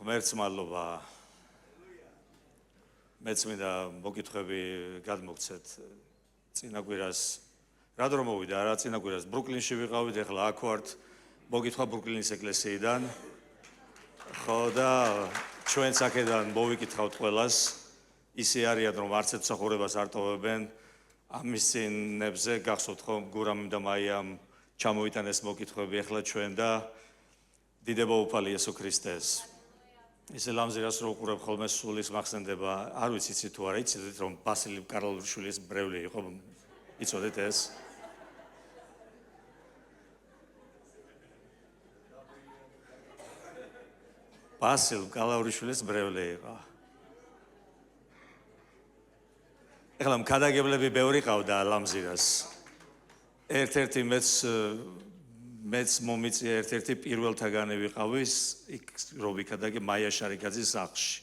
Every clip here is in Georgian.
ღმერთს მადლობა. მეც მინდა მოგითხრები გადმოგცეთ წინა კვირას. რად რომ მოვიდა რა წინა კვირას ბრუკლინში ვიყავით, ეხლა აქ ვართ. მოგითხვა ბრუკლინის ეკლესიიდან. ხო და ჩვენც აქედან მოვიკითხავთ ყველას. ისე არიან რომ არც ერთ მსახურებას არ ტოვებენ. ამის წინებზე გახსოვთ ხომ გურამ და მაიამ ჩამოიტანეს მოკითხვები ეხლა ჩვენ და დიდება უფალი იესო ქრისტეს. ისე ლამზირას რო უყურებ ხოლმე სულის მახსენდება, არ ვიცი თუ არა იცით რომ ბასილი კარლოვიშვილის ბრევლი იყო, იცოდეთ ეს? ბასილ კარლოვიშვილის ბრევლი იყო. ეხლა მქადაგებლები ბევრი ყავდა ლამზირას. ერთ-ერთი მეც მომიწია ერთ-ერთი პირველთაგანი ვიყავის იქ რობიქადაგე მაია შარიკაძის სახლში.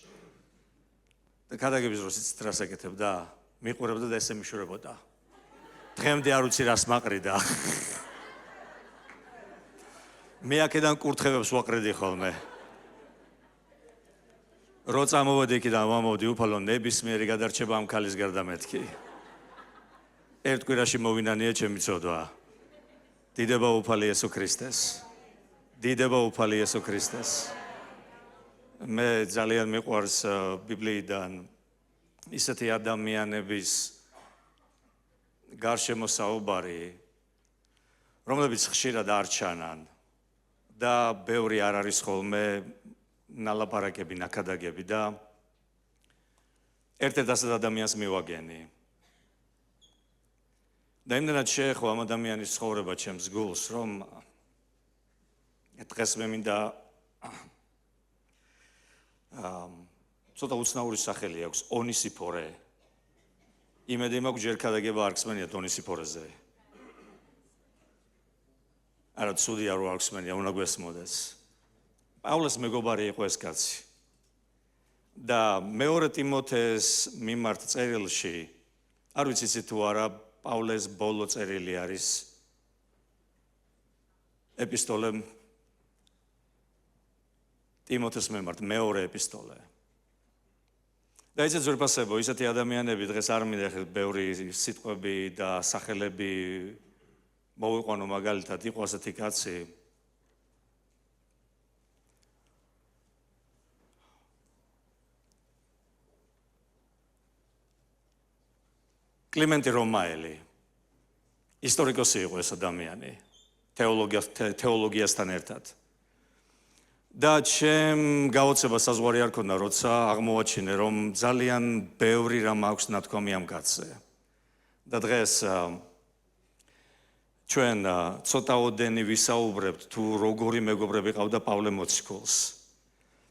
და ქადაგების დროს იცით რას ეკეთებდა? მიყურებდა და ესე მიშურებოდა. დღემდე არ ვიცი რას მაყრიდა. მე აქედან კურთხევებს ვაყრიდი ხოლმე. რო წამოვედი იქიდან ვამოვდი უფალო ნებისმიერი გადარჩება ამ ქალის გარდა მეთქი. ერთ კვირაში მოვინანია ჩემი ცოდვა. დიდება უფალი იესო ქრისტეს. დიდება უფალი იესო ქრისტეს. მე ძალიან მიყვარს ბიბლიიდან ისეთი ადამიანების გარშემო საუბარი, რომლებიც ხშირად არ ჩანან და ბევრი არ არის ხოლმე ნალაპარაკები, ნაკადაგები და ერთ-ერთ ასეთ ადამიანს მივაგენი. და იმდენად შეეხო ამ ადამიანის ცხოვრება ჩემს გულს, რომ დღეს მე მინდა ცოტა უცნაური სახელი აქვს ონისიფორე. იმედი მაქვს ჯერ ქადაგება არ გსმენიათ ონისიფორეზე. არა ცუდია რო არ გსმენია, უნდა გვესმოდეს. პავლეს მეგობარი იყო ეს კაცი. და მეორე ტიმოთეს მიმართ წერილში, არ ვიცი თუ არა პავლეს ბოლო წერილი არის ეპისტოლე ტიმოთეს მიმართ, მეორე ეპისტოლე. და ისეთ ძვირფასებო, ისეთი ადამიანები დღეს არ მინდა ბევრი სიტყვები და სახელები მოვიყვანო მაგალითად, იყო ასეთი კაცი. კლიმენტი რომაელი. ისტორიკოსი იყო ეს ადამიანი, თეოლოგიასთან ერთად. და ჩემ გაოცება საზღვარი არ ქონდა, როცა აღმოვაჩინე, რომ ძალიან ბევრი რამ აქვს ნათქვამი ამ კაცზე. და დღეს ჩვენ ცოტაოდენი ვისაუბრებთ თუ როგორი მეგობრები ყავდა პავლე მოციქულს.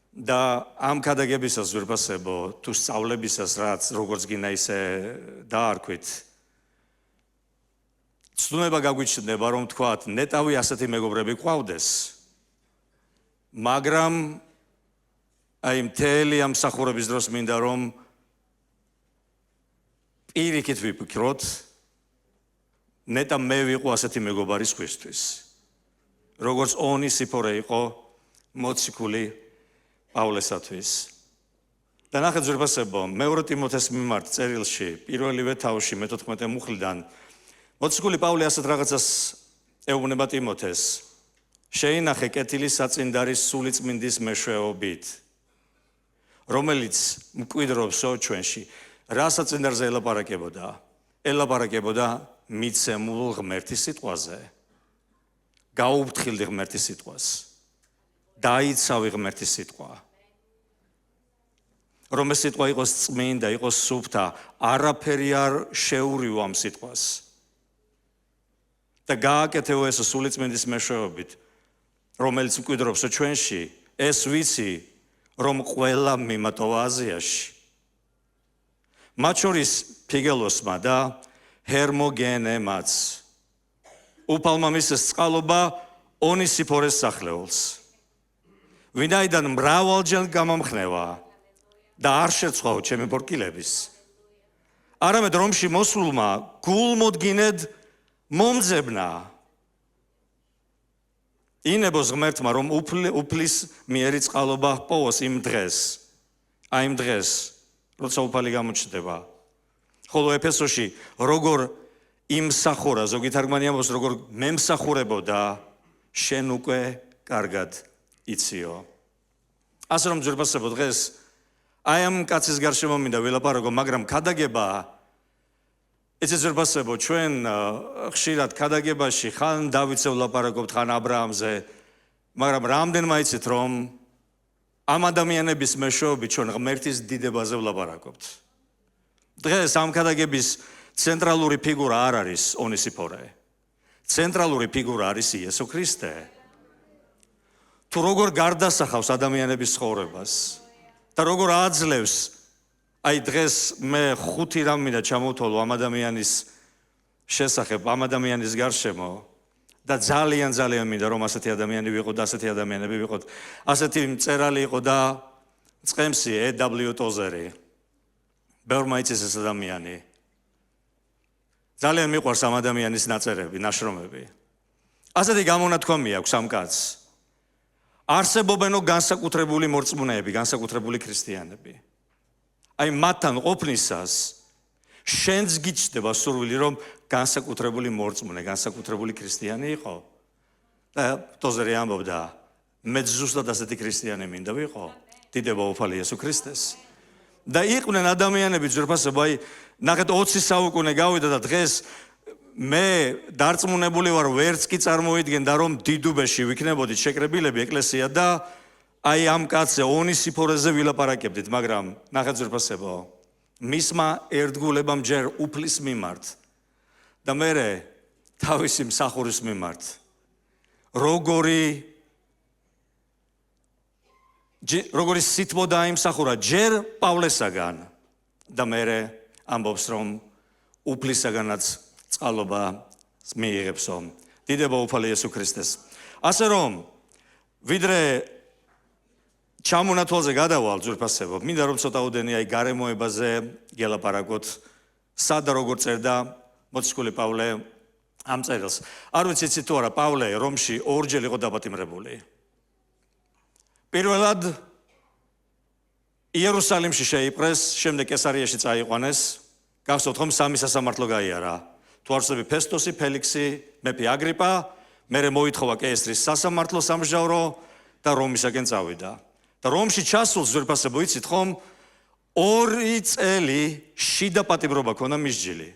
და ამ ქადაგებისას ძვირფასებო, თუ სწავლებისას რაც როგორც გინდა ისე დაარქვით. ცდუნება გაგვიჩნდება, რომ თქვათ, ნეტავი ასეთი მეგობრები ყავდეს. მაგრამ აი მთელი ამ მსახურების დროს მინდა რომ პირიქით ვიფიქროთ, ნეტა მე ვიყო ასეთი მეგობარი სხვისთვის. როგორც ონისიფორე იყო მოციქული პავლესათვის. და ნახეთ ძვირფასებო, მეორე ტიმოთეს მიმართ წერილში, პირველივე თავში მე-14 მუხლიდან, მოციქული პავლე ასეთ რაღაცას ეუბნება ტიმოთეს. შეინახე კეთილი საწინდარის სულიწმინდის მეშვეობით, რომელიც მკვიდრობსო ჩვენში. რა საწინდარზე ელაპარაკებოდა? ელაპარაკებოდა მიცემულ ღმერთის სიტყვაზე. გაუფრთხილდი ღმერთის სიტყვას. დაიცავი ღმერთის სიტყვა. რომ ეს სიტყვა იყოს წმინდა, იყოს სუფთა, არაფერი არ შეურიო ამ სიტყვას. და გააკეთეო ეს სულიწმინდის მეშვეობით, რომელიც მკვიდრობს ჩვენში, ეს ვიცი, რომ ყველა მიმატოვა აზიაში. მათ შორის ფიგელოსმა და ჰერმოგენემაც. უფალმა მისცეს წყალობა ონისიფორეს სახლეულს. ვინაიდან მრავალჯერ გამამხნევა და არ შეცვალო ჩემი პორკილების. არამედ რომში მოსულმა გულმოდგინედ მომძებნა. ინებოს ღმერთმა რომ უფლის მიერი წყალობა ჰპოვოს იმ დღეს. აი იმ დღეს, როცა უფალი გამოჩნდება. ხოლო ეფესოში როგორ იმსახურა, ზოგი თარგმანი ამბობს, როგორ მემსახურებოდა, შენ უკვე კარგად იციო. ასე რომ ძვირფასებო დღეს აი ამ კაცის გარშემო მინდა ვილაპარაკო, მაგრამ ქადაგება ეცეც ძვირფასებო ჩვენ ხშირად ქადაგებაში ხან დავითზე ვლაპარაკობთ, ხან აბრაამზე, მაგრამ რამდენმა იცით რომ ამ ადამიანების მეშვეობით ჩვენ ღმერთის დიდებაზე ვლაპარაკობთ. დღეს ამ ქადაგების ცენტრალური ფიგურა არ არის ონისიფორე. ცენტრალური ფიგურა არის იესო ქრისტე. თუ როგორ გარდასახავს ადამიანების ცხოვრებას და როგორ აძლევს, აი დღეს მე 5 რამ მინდა ჩამოვთვალო ამ ადამიანის შესახებ, ამ ადამიანის გარშემო და ძალიან მინდა რომ ასეთი ადამიანი ვიყო და ასეთი ადამიანები ვიყოთ. ასეთი მწერალი იყო და წყემსი E.W. ტოზერი. ბევრმა იცის ეს ადამიანი. ძალიან მიყვარს ამ ადამიანის ნაწერები, ნაშრომები. ასეთი გამონათქვამი აქვს ამ კაცს. არსებობენო განსაკუთრებული მორწმუნეები, განსაკუთრებული ქრისტიანები. აი მათთან ყოფნისას შენც გიჩნდება სურვილი რომ განსაკუთრებული მორწმუნე, განსაკუთრებული ქრისტიანი იყო. და ტოზერი ამბობდა, მე ზუსტად ასეთი ქრისტიანი მინდა ვიყო. დიდება უფალი იესო ქრისტეს. და იყვნენ ადამიანები ძვირფასებო, აი ნახეთ 20 საუკუნე გავიდა და დღეს მე დარწმუნებული ვარ, ვერც კი წარმოიდგენდა რომ დიდუბეში ვიქნებოდით შეკრებილები ეკლესია და აი ამ კაცზე ონისიფორეზე ვილაპარაკებდით, მაგრამ ნახეთ ძვირფასებო, მისმა ერთგულებამ ჯერ უფლის მიმართ და მერე თავისი მსახურის მიმართ როგორი სითბო დაიმსახურა ჯერ პავლესაგან და მერე ამბობს რომ უფლისაგანაც წყალობა მიიღებსო. დიდება უფალი იესო ქრისტეს. ასე რომ ვიდრე ჩამონათვალზე გადავალ ძვირფასებო, მინდა რომ ცოტაოდენი აი გარემოებაზე გელაპარაკოთ, სად და როგორ წერდა მოციქული პავლე ამ წერილს. არ ვიცი იცით თუ არა, პავლე რომში ორჯერ იყო დაპატიმრებული. პირველად იერუსალიმში შეიპყრეს, შემდეგ კესარიაში წაიყვანეს. გახსოვთ რომ 3 სასამართლო გაიარა. თუ არ ვცდები, ფესტოსი, ფელიქსი, მეფე აგრიპა, მერე მოითხოვა კეისრის სასამართლო სამსჯავრო და რომისაკენ წავიდა. და რომში ჩასულს ძვირფასებო იცით ხომ 2 წელი შიდა პატიმრობა ქონდა მისჯილი.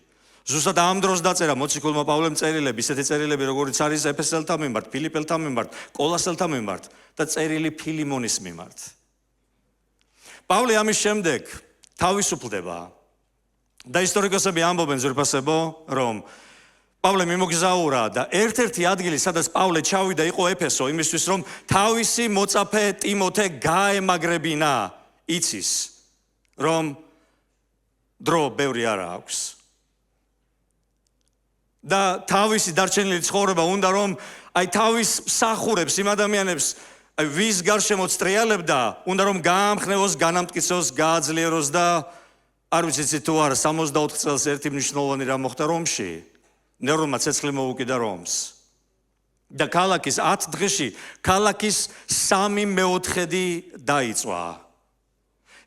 ზუსტად ამ დროს დაწერა მოციქულმა პავლემ წერილები, ისეთი წერილები როგორიც არის ეფესელთა მიმართ, ფილიპელთა მიმართ, კოლასელთა მიმართ და წერილი ფილიმონის მიმართ. პავლე ამის შემდეგ თავისუფლდება და ისტორიკოსები ამბობენ ძვირფასებო, რომ პავლე მიმოგზაურა და ერთ-ერთი ადგილი, სადაც პავლე ჩავიდა, იყო ეფესო, იმისთვის რომ თავისი მოწაფე ტიმოთე გაემაგრებინა, იცის, რომ დრო ბევრი არა აქვს. და თავისი დარჩენილი ცხოვრება უნდა რომ აი თავის მსახურებს იმ ადამიანებს აი ვის გარშემო წრიალებდა, უნდა რომ გაამხნევოს, განამტკიცოს, გააძლიეროს და არ ვიცი თუ არა 64 წელს ერთი მნიშვნელოვანი რამ მოხდა რომში. ნერონმა ცეცხლი მოუკიდა რომს. და ქალაქის 10 დღეში ქალაქის 3/4 დაიწვა.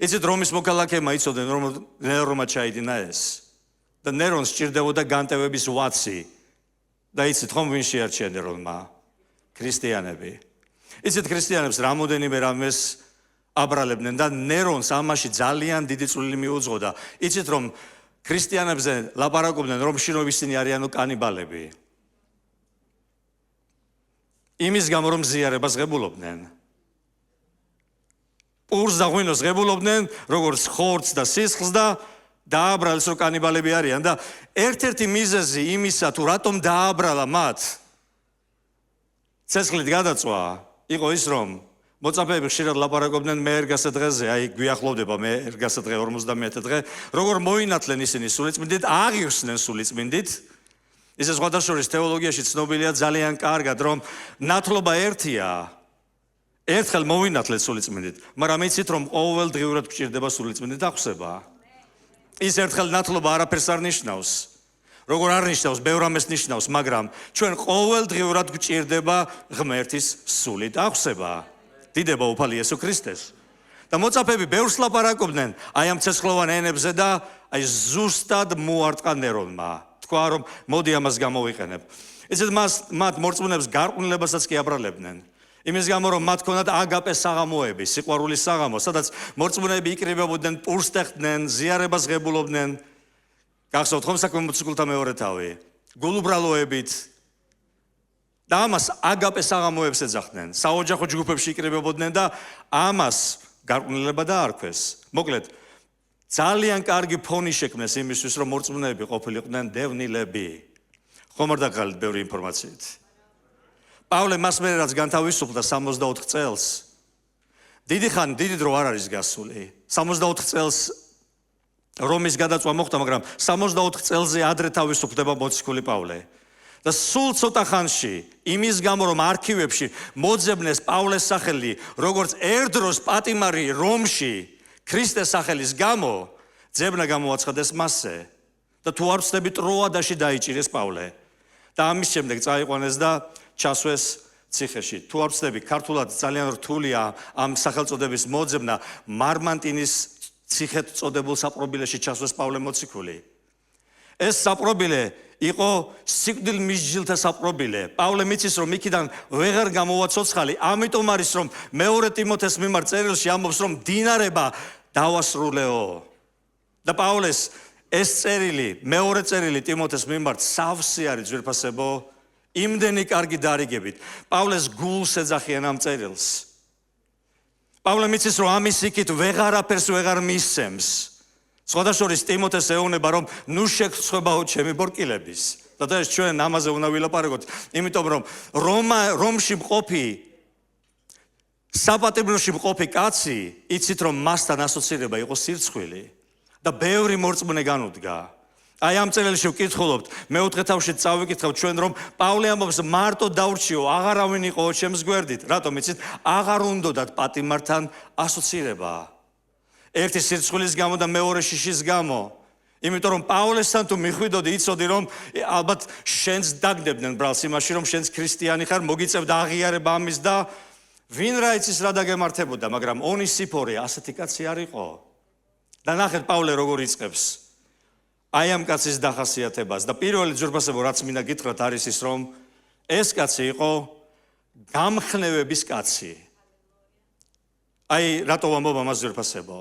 იცით რომის მოქალაქეებმა იცოდნენ რომ ნერონმა ჩაიდინა ეს. და ნერონს სჭირდებოდა განტევების ვაცი. და იცით ხომ ვინ შეარჩია ნერონმა? ქრისტიანები. იცით ქრისტიანებს რამოდენიმე რამეს აბრალებდნენ და ნერონს ამაში ძალიან დიდი წვლილი მიუძღოდა. იცით რომ ქრისტიანებზე ლაპარაკობდნენ რომში რომ ისინი არიანო კანიბალები. იმის გამო რომ ზიარებას ღებულობდნენ. პურს და ღვინოს ღებულობდნენ, როგორც ხორცს და სისხლს და დააბრალეს რომ კანიბალები არიან და ერთ-ერთი მიზეზი იმისა თუ რატომ დააბრალა მათ ცეცხლით გადაწვა იყო ის რომ მოწაფეები ხშირად ლაპარაკობდნენ მე ერგასა დღეზე, აი გვიახლოვდება მე ერგასა დღე 51 დღე, როგორ მოინათლენ ისინი სულიწმინდით, აღიხსნენ სულიწმინდით. ისე სხვადასხვა თეოლოგიაში ცნობილია ძალიან კარგად, რომ ნათლობა ერთია. ერთხელ მოვინათლეთ სულიწმინდით, მაგრამ იცით რომ ყოველდღიურად გჭირდება სულიწმინდით აღხსება. ის ერთხელ ნათლობა არაფერს არ ნიშნავს. როგორ არ ნიშნავს, ბევრ ამას ნიშნავს, მაგრამ ჩვენ ყოველდღიურად გვჭირდება ღმერთის სულით აღსება. დიდება უფალი იესო ქრისტეს. და მოწაფეები ბევრს ლაპარაკობდნენ აი ამ ცეცხლოვან ენებზე და აი ზუსტად მოარტყა ნერონმა. თქვა რომ მოდი ამას გამოვიყენებ. იცით მათ მორწმუნეებს გარყვნილებასაც კი აბრალებდნენ. იმის გამო რომ მათ ქონდათ აგაპეს საღამოები, სიყვარულის საღამო, სადაც მორწმუნეები იკრიბებოდნენ, პურს ტეხდნენ, ზიარებას ღებულობდნენ. გახსოვთ ხომ საქმე მოციქულთა მეორე თავი, გულუბრალოებით. და ამას აგაპეს საღამოებს ეძახდნენ. საოჯახო ჯგუფებში იკრიბებოდნენ და ამას გარყვნილება დაარქვეს. მოკლედ, ძალიან კარგი ფონი შექმნეს იმისთვის, რომ მორწმუნეები ყოფილიყვნენ დევნილები. ხომ არ დაგხალით ბევრი ინფორმაციით. პავლე მას მერე რაც განთავისუფლდა 64 წელს. დიდი დრო არ არის გასული. 64 წელს რომის გადაწვა მოხდა, მაგრამ 64 წელზე ადრე თავისუფლდება მოციქული პავლე. და სულ ცოტა ხანში, იმის გამო რომ არქივებში მოძებნეს პავლეს სახელი, როგორც ერთდროს პატიმარი რომში ქრისტეს სახელის გამო, ძებნა გამოაცხადეს მასზე. და თუ არ ვცდები ტროადაში დაიჭირეს პავლე. და ამის შემდეგ წაიყვანეს და ჩასვეს ციხეში. თუ არ ვცდები, ქართულად ძალიან რთულია ამ სახელწოდების მოძებნა, მარმანტინის ციხეთ წოდებულ საპრობილეში ჩასვეს პავლე მოციქული. ეს საპრობილე იყო სიკვდილ მისჯილთა საპრობილე. პავლე მიცის რომ იქიდან ვეღარ გამოვა ცოცხალი, ამიტომ არის რომ მეორე ტიმოთეს მიმართ წერილში ამბობს რომ დინარება დავასრულეო. და პავლეს ეს წერილი, მეორე წერილი ტიმოთეს მიმართ სავსე არის ძვირფასებო, იმდენი კარგი დარიგებით. პავლეს გულს ეძახიან ამ წერილს. პავლე მიცის რომ ამის იქით ვეღარაფერს ვეღარ მისცემს. სხვადასხვა ტიმოთეს ეუბნება რომ ნუ შეგწყვებაო ჩემი ბორკილების. და ეს ჩვენ ამაზე უნდა ვილაპარაკოთ, იმიტომ რომ რომში მყოფი საპატიმროში მყოფი კაცი იცით რომ მასთან ასოცირება იყო სირცხვილი და ბევრი მორწმუნე განუდგა. აი ამ წერილში ვკითხულობთ, მეოთხე თავში წავიკითხავთ ჩვენ რომ პავლე ამბობს მარტო დავრჩიო, აღარავინ იყო ჩემს გვერდით. რატომ იცით? აღარ უნდათ პატიმართან ასოცირება. ერთი სირცხვილის გამო და მეორე შიშის გამო. იმიტომ რომ პავლესთან თუ მიხვიდოდი, იცოდი რომ ალბათ შენს დაგდებდნენ ბრალს იმაში რომ შენს ქრისტიანი ხარ, მოგიწევდა აღიარება ამის და ვინ რა იცის რა დაგემართებოდა, მაგრამ ონისიფორე ასეთი კაცი არ იყო. და ნახეთ პავლე როგორ იწყებს აი ამ კაცის დახასიათებას და პირველი ძვირფასებო რაც მინდა გითხრათ არის ის რომ ეს კაცი იყო გამხნევების კაცი. აი რატო ვამბობ ამას ძვირფასებო?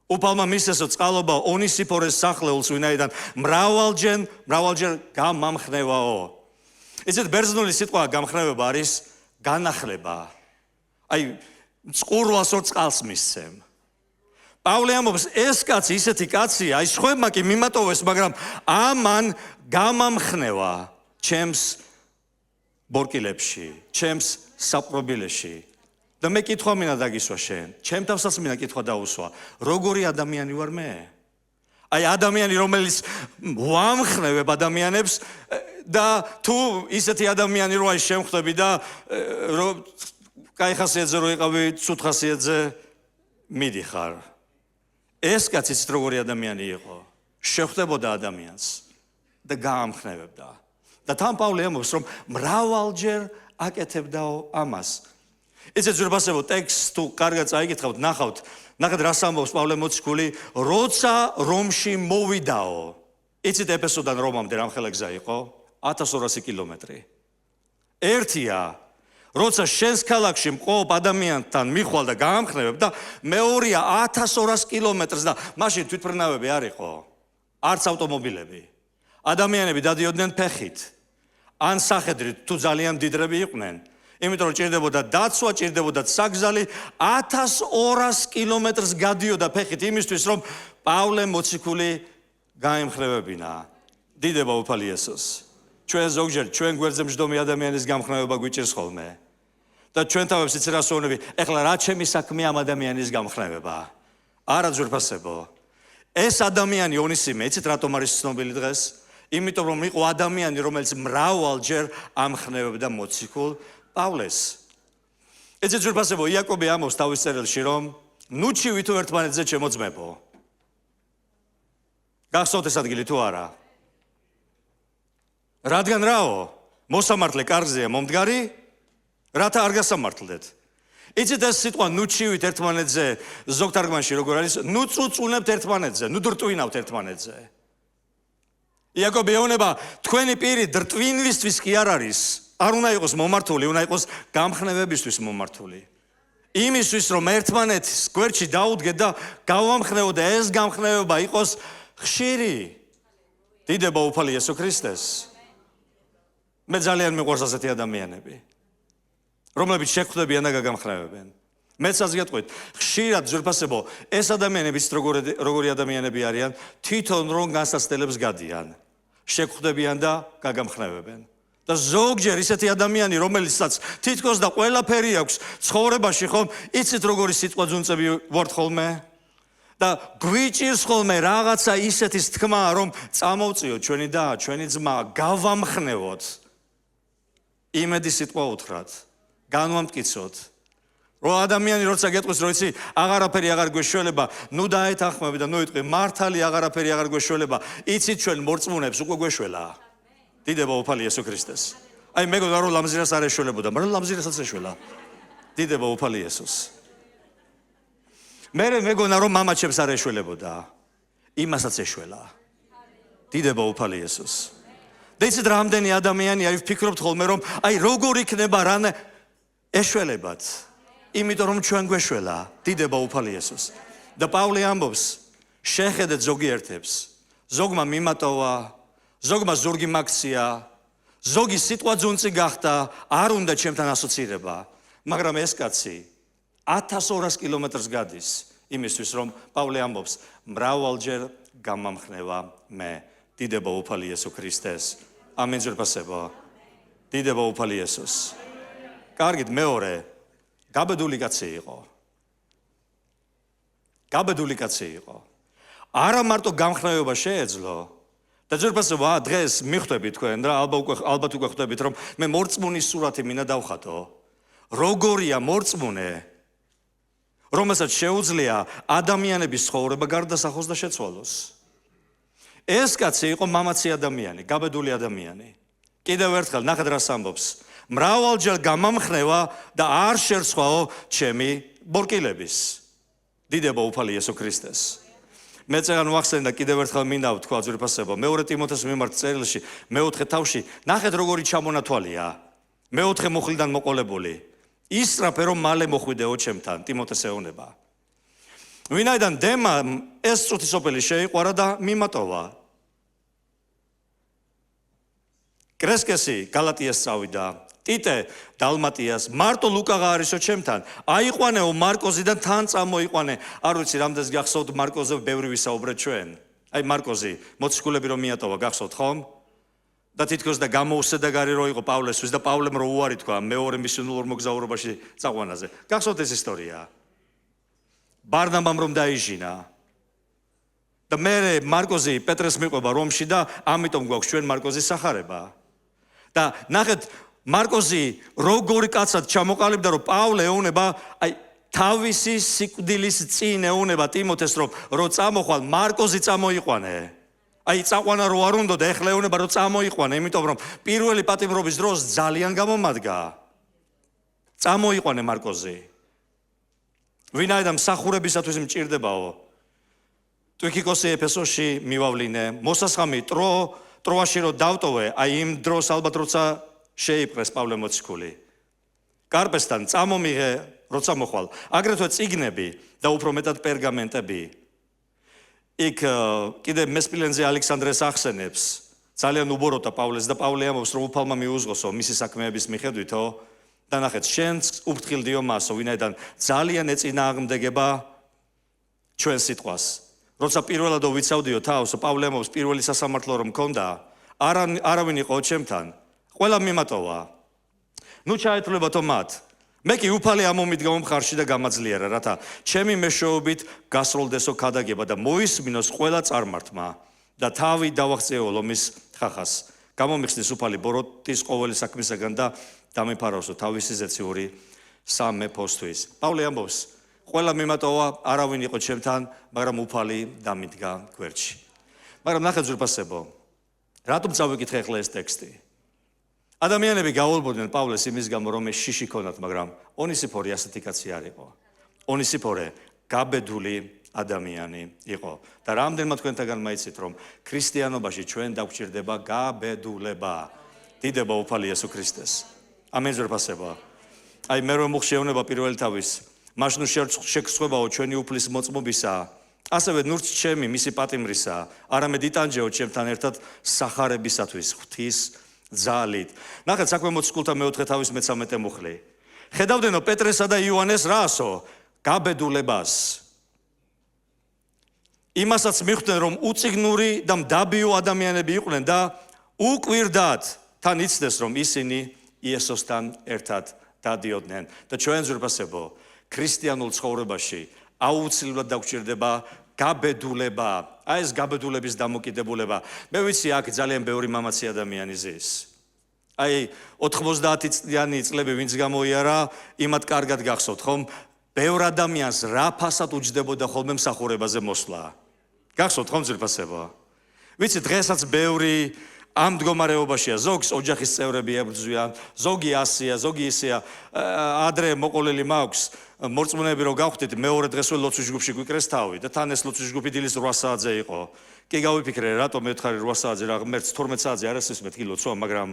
უფალმა მისცესო წყალობა ონისიფორეს სახლეულს, ვინაიდან მრავალჯერ გამამხნევაო. იცით, ბერძნული სიტყვა გამხნევება არის განახლება. აი წყურვალს ორ წყალს მისცემ. პავლე ამბობს, ეს კაცი ისეთი კაცია, აი სხვებმა კი მიმატოვეს, მაგრამ ამან გამამხნევა ჩემს ბორკილებში, ჩემს საპრობილეში. და მე კითხვა მინდა დაგისვა შენ, ჩემ თავსაც მინდა კითხვა დაუსვა, როგორი ადამიანი ვარ მე? აი ადამიანი, რომელიც ვამხნევებ ადამიანებს და თუ ისეთი ადამიანი რო აი შემხვდები და რომ კაი ხასიათზე რო იყავი, ცუდ ხასიათზე მიდიხარ. ეს კაცი ცით როგორი ადამიანი იყო? შეხვდებოდა ადამიანს და გაამხნევებდა. და თან პავლე ამბობს, რომ მრავალჯერ აკეთებდაო ამას. იცით ძვირფასებო ტექსტს თუ კარგად წაიკითხავთ, ნახეთ რას ამბობს პავლე მოციქული, როცა რომში მოვიდაო. იცით ეფესოდან რომამდე რამხელა გზა იყო? 1200 კილომეტრი. ერთია როცა შენს ქალაქში მყოფ ადამიანთან მიხვალ და გაამხნევებ და მეორეა 1200 კილომეტრს და მაშინ თვითმფრინავები არ იყო. არც ავტომობილები. ადამიანები დადიოდნენ ფეხით. ან სახედრით თუ ძალიან მდიდრები იყვნენ. იმიტომ რომ ჭირდებოდა დაცვა, ჭირდებოდა საგზალი, 1200 კილომეტრს გადიოდა ფეხით იმისთვის რომ პავლე მოციქული გაემხნევებინა. დიდება უფალი იესოს. ჩვენ ზოგჯერ ჩვენ გვერდზე მждომი ადამიანის გამხნევება გვიჭირს ხოლმე. და ჩვენ თავებს იცი რას ვეუბნები, ეხლა რა ჩემი საქმე ამ ადამიანის გამხნევება? არა ძვირფასებო. ეს ადამიანი ონისიმე, იცით რატომ არის ცნობილი დღეს? იმიტომ რომ იყო ადამიანი, რომელიც მრავალჯერ ამხნევებდა მოციქულ პავლეს. იცით ძვირფასებო, იაკობი ამბობს თავის წერილში, რომ ნუ ჩივი თუ ერთმანეთზე ჩემო ძმებო. გახსოვთ ეს ადგილი თუ არა? რადგან რაო მოსამართლე კარგზეა მომდგარი რათა არ გასამართლდეთ იცით ეს სიტყვა ნუ ჩივით ერთმანეთზე ზოგ თარგმანში როგორ არის ნუ წუწუნებთ ერთმანეთზე ნუ დრტვინავთ ერთმანეთზე იაკობი ეუბნება თქვენი პირი დრტვინვისთვის კი არ არის არ უნდა იყოს მომართული უნდა იყოს გამხნევებისთვის მომართული იმისთვის რომ ერთმანეთის გვერდში დაუდგეთ და გავამხნევოთ და ეს გამხნევება იყოს ხშირი დიდება უფალი იესო ქრისტეს მე ძალიან მიყვარს ასეთი ადამიანები რომლებიც შეხვდებიან და გაგამხნევებენ მეც ასე გეტყვით ხშირად ძვირფასებო ეს ადამიანებიც როგორი ადამიანები არიან თვითონ რომ განსაცდელებს გადიან შეხვდებიან და გაგამხნევებენ და ზოგჯერ ისეთი ადამიანი რომელიცაც თითქოს და ყველაფერი აქვს ცხოვრებაში ხომ იცით როგორი სიტყვა ძუნწები ვართ ხოლმე და გვიჭირს ხოლმე რაღაცა ისეთის თქმა რომ წამოვწიოთ ჩვენი და ჩვენი ძმა გავამხნევოთ იმედი სიტყვა უთხრათ განვამტკიცოთ რომ ადამიანი როცა გეტყვის რომ იცი აღარაფერი აღარ გვეშველება ნუ დაეთანხმები და ნუ იტყვი მართალი აღარაფერი აღარ გვეშველება იცით ჩვენ მორწმუნეებს უკვე გვეშველა დიდება უფალი იესო ქრისტეს აი მეგონა რომ ლამზირას არ ეშველებოდა მაგრამ ლამზირასაც ეშველა დიდება უფალი იესოს მე მეგონა რომ მამაჩემს არ ეშველებოდა იმასაც ეშველა დიდება უფალი იესოს და იცით რამდენი ადამიანი აი ვფიქრობთ ხოლმე რომ აი როგორ იქნება რან ეშველებათ იმიტომ რომ ჩვენ გვეშველა დიდება უფალი იესოს და პავლე ამბობს შეხედეთ ზოგიერთებს ზოგმა მიმატოვა ზოგმა ზურგი მაქცია ზოგი სიტყვა ძუნწი გახდა არ უნდა ჩემთან ასოცირება მაგრამ ეს კაცი 1200 კილომეტრს გადის იმისთვის რომ პავლე ამბობს მრავალჯერ გამამხნევა მე დიდება უფალი იესო ქრისტეს ამენ ძვირფასებო დიდება უფალი იესოს კარგით მეორე გაბედული კაცი იყო არა მარტო გამხნევება შეეძლო და ძვირფასებო დღეს მიხვდებით თქვენ და ალბათ უკვე ხვდებით რომ მე მორწმუნის სურათი მინდა დავხატო როგორია მორწმუნე რომელსაც შეუძლია ადამიანების ცხოვრება გარდასახოს და შეცვალოს ეს კაცი იყო მამაცი ადამიანი გაბედული ადამიანი კიდევ ერთხელ ნახეთ რას ამბობს მრავალჯერ გამამხნევა და არ შერცხვაო ჩემი ბორკილების დიდება უფალი იესო ქრისტეს მე წეგან ვახსენდა კიდევ ერთხელ მინდა ვთქვა ძვირფასებო მეორე ტიმოთეს მიმართ წერილში მეოთხე თავში ნახეთ როგორი ჩამონათვალია მეოთხე მუხლიდან მოყოლებული ისრაფე რომ მალე მოხვიდეო ჩემთან ტიმოთეს ეუბნება ვინაიდან დემა ეს წუთისოფელი შეიყვარა და მიმატოვა კრესკესი გალატიას წავიდა ტიტე დალმატიას მარტო ლუკაღა არისო ჩემთან აიყვანეო მარკოზი და თან წამოიყვანე არ ვიცი რამდენს გახსოვთ მარკოზე ბევრი ვისაუბრეთ ჩვენ აი მარკოზი მოციქულები რომ მიატოვა გახსოვთ ხომ და თითქოს და გამოუსედეგარი რო იყო პავლესთვის და პავლემ რო უარი თქვა მეორე მისიონერულ მოგზაურობაში წაყვანაზე გახსოვთ ეს ისტორია ბარნაბამ რომ დაიჟინა და მე მარკოზი პეტრეს მიყვება რომში და ამიტომ გვაქვს ჩვენ მარკოზის სახარება და ნახეთ მარკოზი როგორი კაცად ჩამოყალიბდა რომ პავლე ეუბნება აი თავისი სიკვდილის წინ ეუბნება ტიმოთეს რომ წამოხვალ მარკოზი წამოიყვანე აი წაყვანა რო არ უნდა და ეხლა ეუბნება რომ წამოიყვანე იმიტომ რომ პირველი პატიმრობის დროს ძალიან გამომადგა წამოიყვანე მარკოზი ვინაიდან მსახურებისათვის მჭირდებაო ტუქიკოსი ეფესოში მივავლინე მოსასხამი ტროაში რო დავტოვე აი იმ დროს ალბათ როცა შეიპყრეს პავლე მოციქული კარპესთან წამომიღე როცა მოხვალ აგრეთვე წიგნები და უფრო მეტად პერგამენტები იქ კიდე მესპილენზე ალექსანდრეს ახსენებს ძალიან უბოროტა პავლეს და პავლე ამბობს რომ უფალმა მიუძღოსო მისი საქმეების მიხედვითო და ნახეთ შენც უფრთხილდიო მასო ვინაიდან ძალიან ეწინააღმდეგება ჩვენ სიტყვას როცა პირველადო ვიცავდიო თავს პავლე ამბობს პირველი სასამართლო რომ მქონდა არავინ იყო ჩემთან ყველა მიმატოვა ნუ ჩაეთვლებათო მათ მე კი უფალი ამომიდგა მხარში და გამაძლიერა რათა ჩემი მეშვეობით გასროლდესო ქადაგება და მოისმინოს ყველა წარმართმა და თავი დავაღწიო ლომის ხახას გამომიხსნის უფალი ბოროტის ყოველი საქმისაგან და დამიფაროსო თავისი ზეციური სამეფოსთვის პავლე ამბობს ყველა მიმატოვა არავინ იყო ჩემთან მაგრამ უფალი დამიდგა გვერდში მაგრამ ნახეთ ზურბასებო რატომ წავიკითხე ახლა ეს ტექსტი? ადამიანები გაუვლებოდნენ პავლეს იმის გამო, რომ ეს შიში ქონათ, მაგრამ ონისიფორე ასეთი კაცი არ იყო. ონისიფორე გაბედული ადამიანი იყო. და რამდენმა თქვენთაგან მაიცით, რომ ქრისტიანობაში ჩვენ დაგვჭირდება გაბედულება. დიდება უფალი იესო ქრისტეს. ამენ ზრფასება. აი მე რომ მოხშეუნება პირველი თავის, მაშინ შეგსხვებაო ჩვენი უფლის მოწმობისა, ასევე ნურც ჩემი მისი პატიმრისა, არამედ იტანჯეო ჩემთან ერთად სახარებისათვის ღვთის ძალით. ნახეთ საქმე მოციქულთა მეოთხე თავის მე-13 მუხლი. ხედავდენო პეტრესა და იოანეს რასო? გაბედულებას. იმასაც მიხვდნენ, რომ უწიგნური და მდაბიო ადამიანები იყვნენ და უკვირდათ თან იცდეს, რომ ისინი იესოსთან ერთად დადიოდნენ. და ჩვენ ზურბასებო, ქრისტიანულ ცხოვრებაში აუცილებლად დაგვჭირდება გაბედულება. აი ეს გაბედულების დამოკიდებულება. მე ვიცი, აქ ძალიან ბევრი მამაცი ადამიანი ზის. აი 90 წლიანი წლები ვინც გამოიარა, იმათ კარგად გახსოვთ, ხომ? ბევრ ადამიანს რა ფასად უჯდებოდა ხოლმე მსახურებაზე მოსვლა. გახსოვთ ხომ ზურბასებო? ვიცი, დღესაც ბევრი ამ მდგომარეობაშია, ზოგს ოჯახის წევრები ებრძვიან, ზოგი ასია, ზოგი ისეა. ადრე მოყოლილი მაქვს მორწმუნეები რო გავხდით, მეორე დღესვე ლოცვის ჯგუფში გვიკრეს თავი და თან ეს ლოცვის ჯგუფი დილის 8 საათზე იყო. კი გავიფიქრე, რატომ მეთხარი 8 საათზე, რა ღმერთს 12 საათზე არ ესმის მეთქი ლოცვა, მაგრამ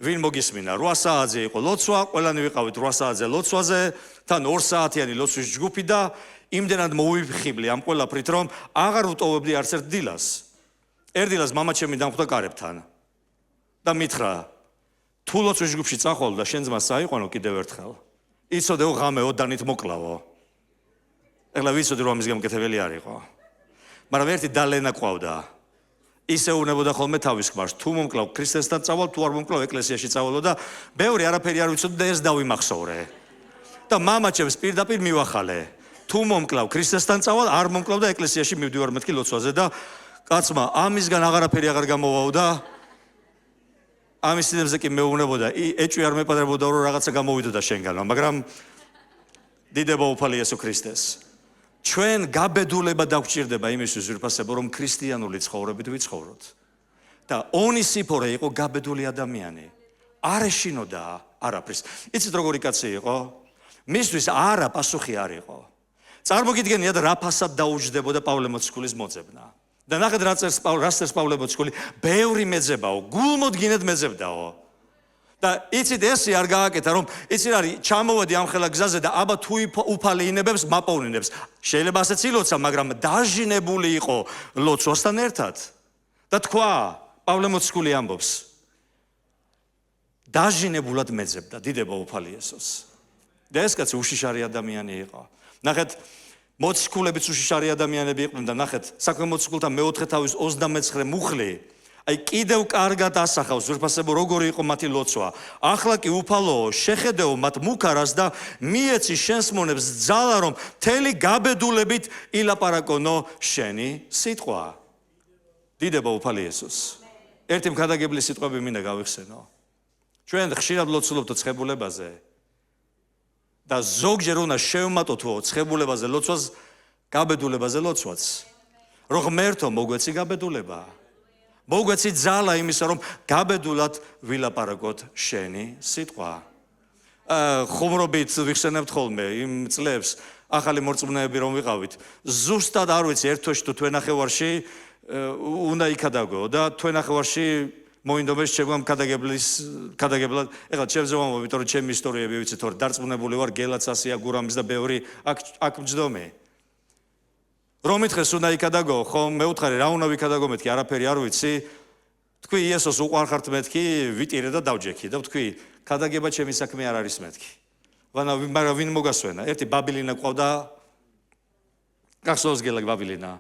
ვინ მოგისმინა, 8 საათზე იყო ლოცვა, ყველანი ვიყავით 8 საათზე ლოცვაზე, თან 2 საათიანი ლოცვის ჯგუფი და იმდენად მოვიფხიბლი ამ ყველაფრით, რომ აღარ ვტოვებდი არც ერთ დილას. ერთ დილას მამა ჩემი დამხვდა კარებთან და მითხრა, თუ ლოცვის ჯგუფში წახვალ და შენ ძმას აიყვანო კიდევ ერთხელ. იცოდეო ღამეო დანით მოკლავო. ეხლა ვიცოდი რომ ამის გამკეთებელი არ იყო. მაგრამ ერთი დალენა ყავდა. ისე უნებოდა ხოლმე თავის ქმარს, თუ მომკლავ ქრისტესთან წავალ, თუ არ მომკლავ ეკლესიაში წავალო და ბევრი არაფერი არ ვიცოდი და ეს დავიმახსოვრე. და მამა ჩემს პირდაპირ მივახალე. თუ მომკლავ ქრისტესთან წავალ, არ მომკლავ და ეკლესიაში მივდივარ მეთქი ლოცვაზე და კაცმა ამისგან აღარაფერი აღარ გამოვაო და ამის სიდებზე კი მეუბნებოდა, ეჭვი არ მეპატრებოდა რომ რაღაცა გამოვიდოდა შენგანო, მაგრამ დიდება უფალი იესო ქრისტეს. ჩვენ გაბედულება დაგვჭირდება იმისთვის ზურფასებო, რომ ქრისტიანული ცხოვრებით ვიცხოვროთ. და ონისიფორე იყო გაბედული ადამიანი. არ ეშინოდა არაფრის. იცით როგორი კაცი იყო? მისთვის არა პასუხი არ იყო. წარმოგიდგენიათ რა ფასად დაუჯდებოდა პავლე მოციქულის მოძებნა. და ნახეთ რა წერს პავლე მოციქული, ბევრი მეძებაო, გულმოდგინედ მეძებდაო. და იცით ესე არ გააკეთა, რომ იცი რა არის, ჩამოვედი ამ ხელა გზაზე და აბა თუ უფალი ინებებს, მაპოვნინებს. შეიძლება ასეც ილოცა, მაგრამ დაჟინებული იყო ლოცვასთან ერთად. და თქვა, პავლე მოციქული ამბობს, დაჟინებულად მეძებდა, დიდება უფალი იესოს. და ეს კაცი უშიშარი ადამიანი იყო. ნახეთ მოციქულებიც უშიშარი ადამიანები იყვნენ და ნახეთ, საქმე მოციქულთა მეოთხე თავის 29 მუხლი, აი კიდევ კარგად ასახავს ზურფასებო როგორი იყო მათი ლოცვა. ახლა კი უფალოო, შეხედეო მათ მუქარას და მიეცი შენს მონებს ძალა, რომ მთელი გაბედულებით ილაპარაკონო შენი სიტყვა. დიდება უფალი იესოს. ერთი მქადაგებელი სიტყვები მინდა გავიხსენო. ჩვენ ხშირად ლოცულობთ ცხებულებაზე. და ზოგჯერ უნდა შევმატოთ ცხებულებაზე ლოცვას, გაბედულებაზე ლოცვაც. რომ ღმერთო მოგვეცი გაბედულება. მოგვეცი ძალა იმისა, რომ გაბედულად ვილაპარაკოთ შენი სიტყვა. ხუმრობით ვიხსენებთ ხოლმე იმ წლებს, ახალი მორწმუნეები რომ ვიყავით, ზუსტად არ ვიცი ერთ თვეში თუ თვენახევარში უნდა იქადაგო და თვენახევარში მოინდომეს ჩემგან ქადაგებლად, ეხლა ჩემზე ვამბობ, იმიტომ რომ ჩემი ისტორიები ვიცით, რომ დარწმუნებული ვარ, გელაც ასია, გურამის და ბევრი აქ მჯდომი. რომ მითხეს უნდა იქადაგო, ხომ მეუთხარი რა უნდა ვიქადაგო მეთქი, არაფერი არ ვიცი. თქვი იესოს უყვარხართ მეთქი, ვიტირე და დავჯექი და ვთქვი, ქადაგება ჩემი საქმე არ არის მეთქი. მაგრამ ვინ მოგასვენა? ერთი ბაბილინა ყავდა, გახსოვს გელა ბაბილინა.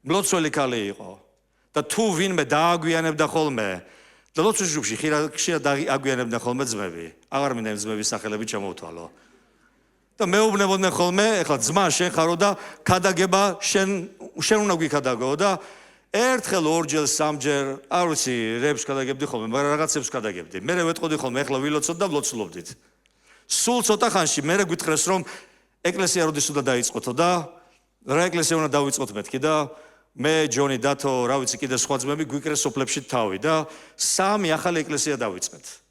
მლოცველი ქალი იყო. და თუ ვინმე დააგვიანებდა ხოლმე და ლოცვის ჯგუფში ხშირად აგვიანებდა ხოლმე ძმები. აღარ მინდა იმ ძმების სახელები ჩამოვთვალო. და მეუბნებოდნენ ხოლმე, ეხლა ძმა შენ ხარო და ქადაგება შენ უნდა გვიქადაგო და ერთხელ ორჯერ სამჯერ არ ვიცი რებს ქადაგებდი ხოლმე, მაგრამ რაღაცებს ქადაგებდი. მე ვეტყოდი ხოლმე, ეხლა ვილოცოთ და ვლოცულობდით. სულ ცოტა ხანში მე გვითხრეს რომ ეკლესია როდის უნდა დაიწყოთო და რა ეკლესია უნდა დავიწყოთ მეთქი და მე ჯონი დათო რა ვიცი კიდე სხვა ძმები გვიკრეს სოფლებში თავი და 3 ახალი ეკლესია დავიწყეთ.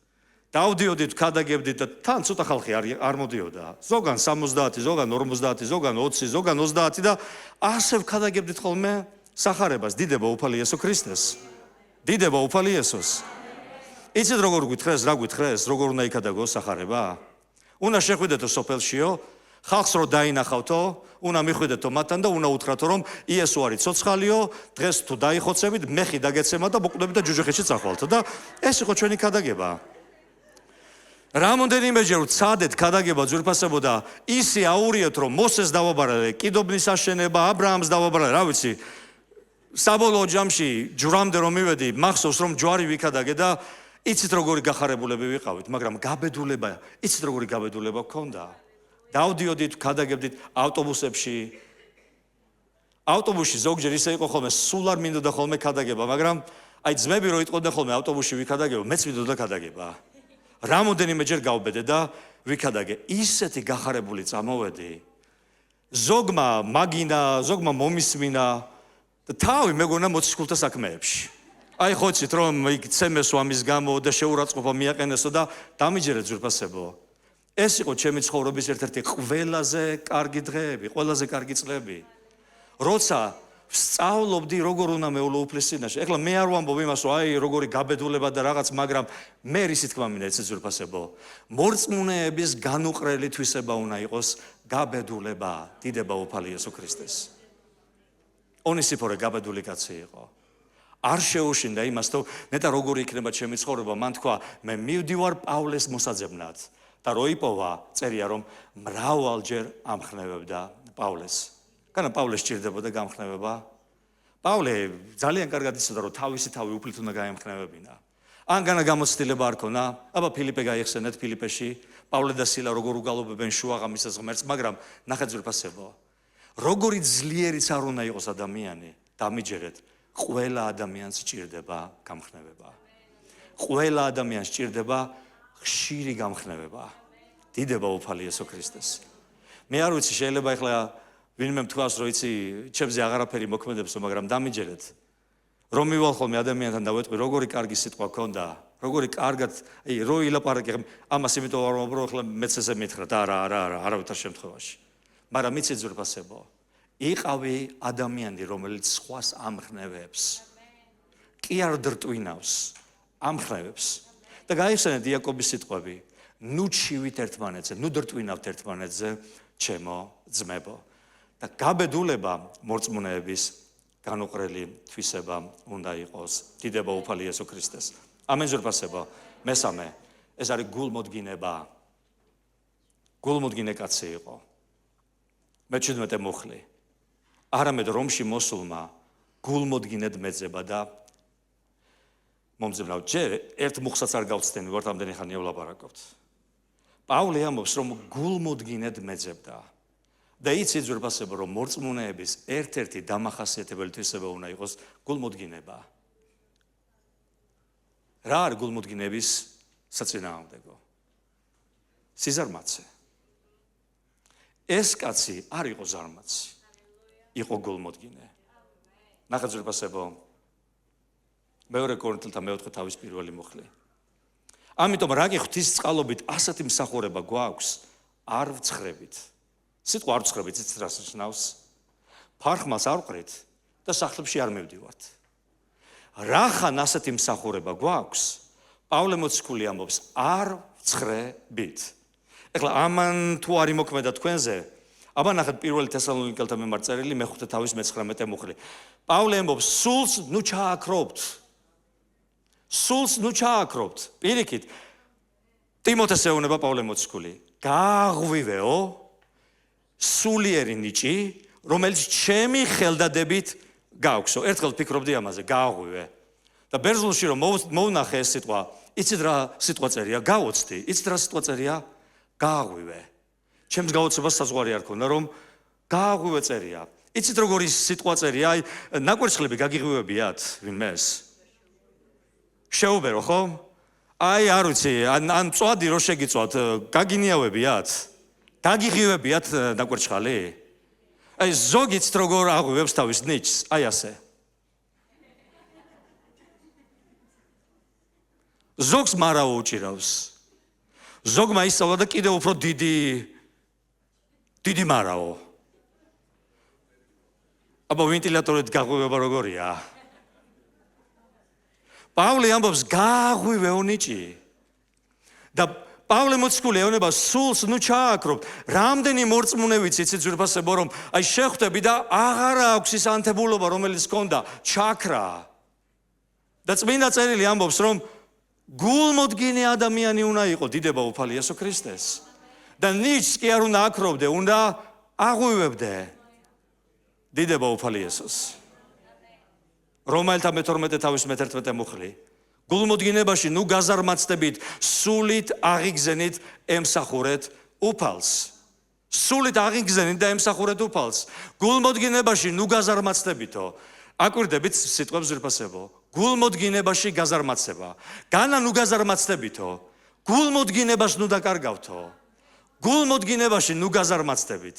დავდიოდით, ქადაგებდით და თან ცოტა ხალხი არ მოდიოდა. ზოგან 70, ზოგან 50, ზოგან 20, ზოგან 30 და ასე ვქადაგებდით ხოლმე სახარებას. დიდება უფალი იესო ქრისტეს. დიდება უფალი იესოს. იცით როგორ გითხრეს, რა გითხრეს, როგორ უნდა იქადაგოს სახარება? უნდა შეხვიდეთო სოფელშიო, ხალხს რო დაინახავთო, უნდა მიხვიდეთო მათთან და უნდა უთხრათო რომ იესო არის ცოცხალიო, დღეს თუ დაიხოცებით, მეხი დაგეცემა და მოკვდებით და ჯუჯუხეთში წახვალთო და ეს იყო ჩვენი ქადაგება. რამოდენიმეჯერ ვცადეთ ქადაგება ძვირფასებო და ისე აურიეთ რომ მოსეს დავაბარალე, კიდობნის აშენება, აბრაამს დავაბარალე, რა ვიცი. საბოლოო ჯამში ჯვრამდე რომ მივედი, მახსოვს რომ ჯვარი ვიქადაგე და იცით როგორი გახარებულები ვიყავით, მაგრამ გაბედულება, იცით როგორი გაბედულება გქონდა. დავდიოდით, ქადაგებდით ავტობუსებში. ავტობუსში ზოგჯერ ისე იყო ხოლმე, სულ არ მინდოდა ხოლმე ქადაგება, მაგრამ აი ძმები რო იტყოდნენ ხოლმე ავტობუსში ვიქადაგებო, მეც მინდოდა ქადაგება. რამოდენიმეჯერ გავბედე და ვიქადაგე. ისეთი გახარებული წამოვედი. ზოგმა მაგინა, ზოგმა მომისმინა და თავი მეგონა მოციქულთა საქმეებში. აი ხოცით რომ იქ ცემესო ამის გამო და შეურაცხყოფა მიაყენესო და დამიჯერეთ ძვირფასებო. ეს იყო ჩემი ცხოვრების ერთ-ერთი ყველაზე კარგი დღეები, ყველაზე კარგი წლები. როცა ვსწავლობდი როგორ უნდა მეულო უფლის წინაშე. ეხლა მე არ ვამბობ იმას, რომ აი როგორი გაბედულება და რაღაც, მაგრამ მე ისი თქმა მინდა ეცე ძვირფასებო. მორწმუნეების განუყრელი თვისება უნდა იყოს გაბედულება, დიდება უფალი იესო ქრისტეს. ონისიფორე გაბედული კაცი იყო. არ შეუშინდა იმას, თუ ნეტა როგორი იქნება ჩემი ცხოვრება, მან თქვა, მე მივდივარ პავლეს მოსაძებნად. და რო იპოვა, წერია რომ მრავალჯერ ამხნევებდა პავლეს. განა პავლეს სჭირდებოდა გამხნევება. პავლე ძალიან კარგად იცოდა, რომ თავისი თავი უფლით უნდა გაემხნევებინა. ან განა გამოცდილება არ ქონა, აბა ფილიპე გაიხსენეთ ფილიპეში, პავლე და სილა როგორ უგალობებენ შუაღამისას ღმერთს, მაგრამ ნახეთ ძვირფასებო. როგორი ძლიერიც არ უნდა იყოს ადამიანი, დამიჯერეთ, ყველა ადამიანს სჭირდება გამხნევება. ყველა ადამიანს სჭირდება ხშირი გამხნევება. დიდება უფალი იესო ქრისტეს. მე არ ვიცი, შეიძლება ეხლა ვინმე თქვას, რომ იცი, ჩემზე აღარაფერი მოქმედებსო, მაგრამ დამიჯერეთ. რომ მივალ ხოლმე ადამიანთან და ვეტყვი, როგორი კარგი სიტყვა ქონდა, როგორი კარგად, რო ილაპარაკე, ამას იმიტომ არ ვამბობ, ეხლა მეც ესე მითხრათ, არავითარ შემთხვევაში. მაგრამ იცი ძვირფასებო, იყავი ადამიანი, რომელიც სხვას ამხნევებს. კი არ დრტვინავს, ამხნევებს. და გაიხსენეთ იაკობის სიტყვები, ნუ ჩივით ერთმანეთზე, ნუ დრტვინავთ ერთმანეთზე, ჩემო ძმებო. და გაბედულება მორწმუნეების განუყრელი თვისება უნდა იყოს. დიდება უფალი იესო ქრისტეს. ამენ ძვირფასებო. მესამე, ეს არის გულმოდგინება. გულმოდგინე კაცი იყო. მე-17 მუხლი. არამედ რომში მოსულმა გულმოდგინედ მეძება და მომძებნავ. ჯერ ერთ მუხსაც არ გავცდენი, ვართ ამდენი ხანია ვლაპარაკობთ. პავლე ამბობს, რომ გულმოდგინედ მეძებდა. და იცით ძვირფასებო, რომ მორწმუნეების ერთ-ერთი დამახასიათებელი თვისება უნდა იყოს გულმოდგინება. რა არის გულმოდგინების საწინააღმდეგო? სიზარმაცე. ეს კაცი არ იყო ზარმაცი, იყო გულმოდგინე. ნახეთ ძვირფასებო, მეორე კორინთელთა მე-4 თავის პირველი მუხლი. ამიტომ რა გიხთ ის წყალობით ასეთი მსახურება გვაქვს, არ ვცხრებით. სიტყვა არ ვცხრებით, იცით რას ნიშნავს? ფარხმას არ ვყრით და სახლებში არ მივდივართ. რახან ასეთი მსახურება გვაქვს, პავლე მოციქული ამბობს, არ ვცხრებით. ეხლა ამან თუ არ იმოქმედა თქვენზე, აბა ნახეთ პირველი თესალონიკელთა მიმართ წერილი მე-5 თავის მე-19 მუხლი. პავლე ამბობს, სულს ნუ ჩააქრობთ. სულს ნუ ჩააქრობთ. პირიქით, ტიმოთეს ეუბნება პავლე მოციქული. გააღვივეო სულიერი ნიჭი, რომელიც ჩემი ხელდადებით გააქვსო. ერთხელ ფიქრობდი ამაზე, გააღვივე. და ბერძნულში რომ მოვნახე ეს სიტყვა, იცით რა სიტყვა წერია? გავოცდი. იცით რა სიტყვა წერია? გააღვივე. ჩემს გაოცებას საზღვარი არ ქონდა, რომ გააღვივე წერია. იცით როგორი სიტყვა წერია? აი, ნაკვერცხლები გაგიღვივებიათ ვინმეს? შეუბერო, ხო? აი, არ ვიცი, ან წვადი რო შეგიწვათ, გაგინიავებიათ? გაგიღივებიათ ნაკვერცხალი? აი ზოგიც როგორ აღვივებს თავის ნიჭს, აი ასე. ზოგს მარაო უჭირავს. ზოგმა ისწავლა და კიდევ უფრო დიდი მარაო. აბა ვენტილატორით გაღვივება როგორია? პავლე ამბობს გააღვივეო ნიჭი. და პავლე მოციქული ეუბნება სულს ნუ ჩააკრობთ. რამდენი მორწმუნე ვიცი ძვირფასებო რომ აი შეხვდები და აღარ აქვს ის ანთებულობა რომელიც ჰქონდა, ჩაქრა. და წმინდა წერილი ამბობს რომ გულმოდგინე ადამიანი უნდა იყო დიდება უფალი იესო ქრისტეს. და ნიჭს კი არ უნდა აკრობდე, უნდა აღვივებდე. დიდება უფალი იესოს. რომაელთა მე-12 თავის მე-11 მუხლი. გულმოდგინებაში ნუ გაზარმაცდებით, სულით აღიგზენით ემსახურეთ უფალს. სულით აღიგზენით და ემსახურეთ უფალს. გულმოდგინებაში ნუ გაზარმაცდებითო. აკვირდებით სიტყვებს ძვირფასებო. გულმოდგინებაში გაზარმაცება. განა ნუ გაზარმაცდებითო. გულმოდგინებას ნუ დაკარგავთო. გულმოდგინებაში ნუ გაზარმაცდებით.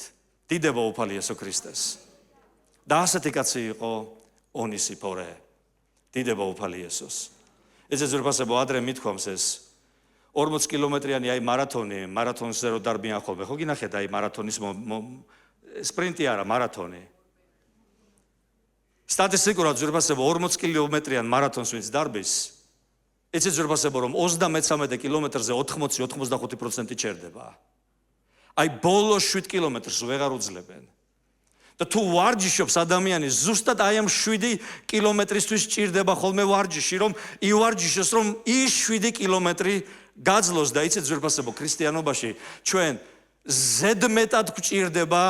დიდება უფალი იესო ქრისტეს. და ასეთი კაცი იყო ონისიფორე. დიდება უფალი იესოს. ესე ძვირფასებო ადრე მithქვამს ეს 40 კილომეტრიანი აი მარათონზე რო დარბიან ხოლმე. ხო გინახეთ აი მარათონის სპრინტი არა, მარათონი. სტატისტიკურად ძვირფასებო 40 კილომეტრიან მარათონს ვინც დარბის, ესე ძვირფასებო რომ 33 კილომეტრზე 80-85% ჩერდება. აი ბოლო 7 კილომეტრს ვეღარ უძლებენ. და თუ ვარჯიშობს ადამიანი ზუსტად აი ამ 7 კილომეტრისთვის ჭირდება ხოლმე ვარჯიში, რომ ივარჯიშოს, რომ ის 7 კილომეტრი გაძლოს და იცით ძვირფასებო ქრისტიანობაში ჩვენ ზედმეტად გვჭირდება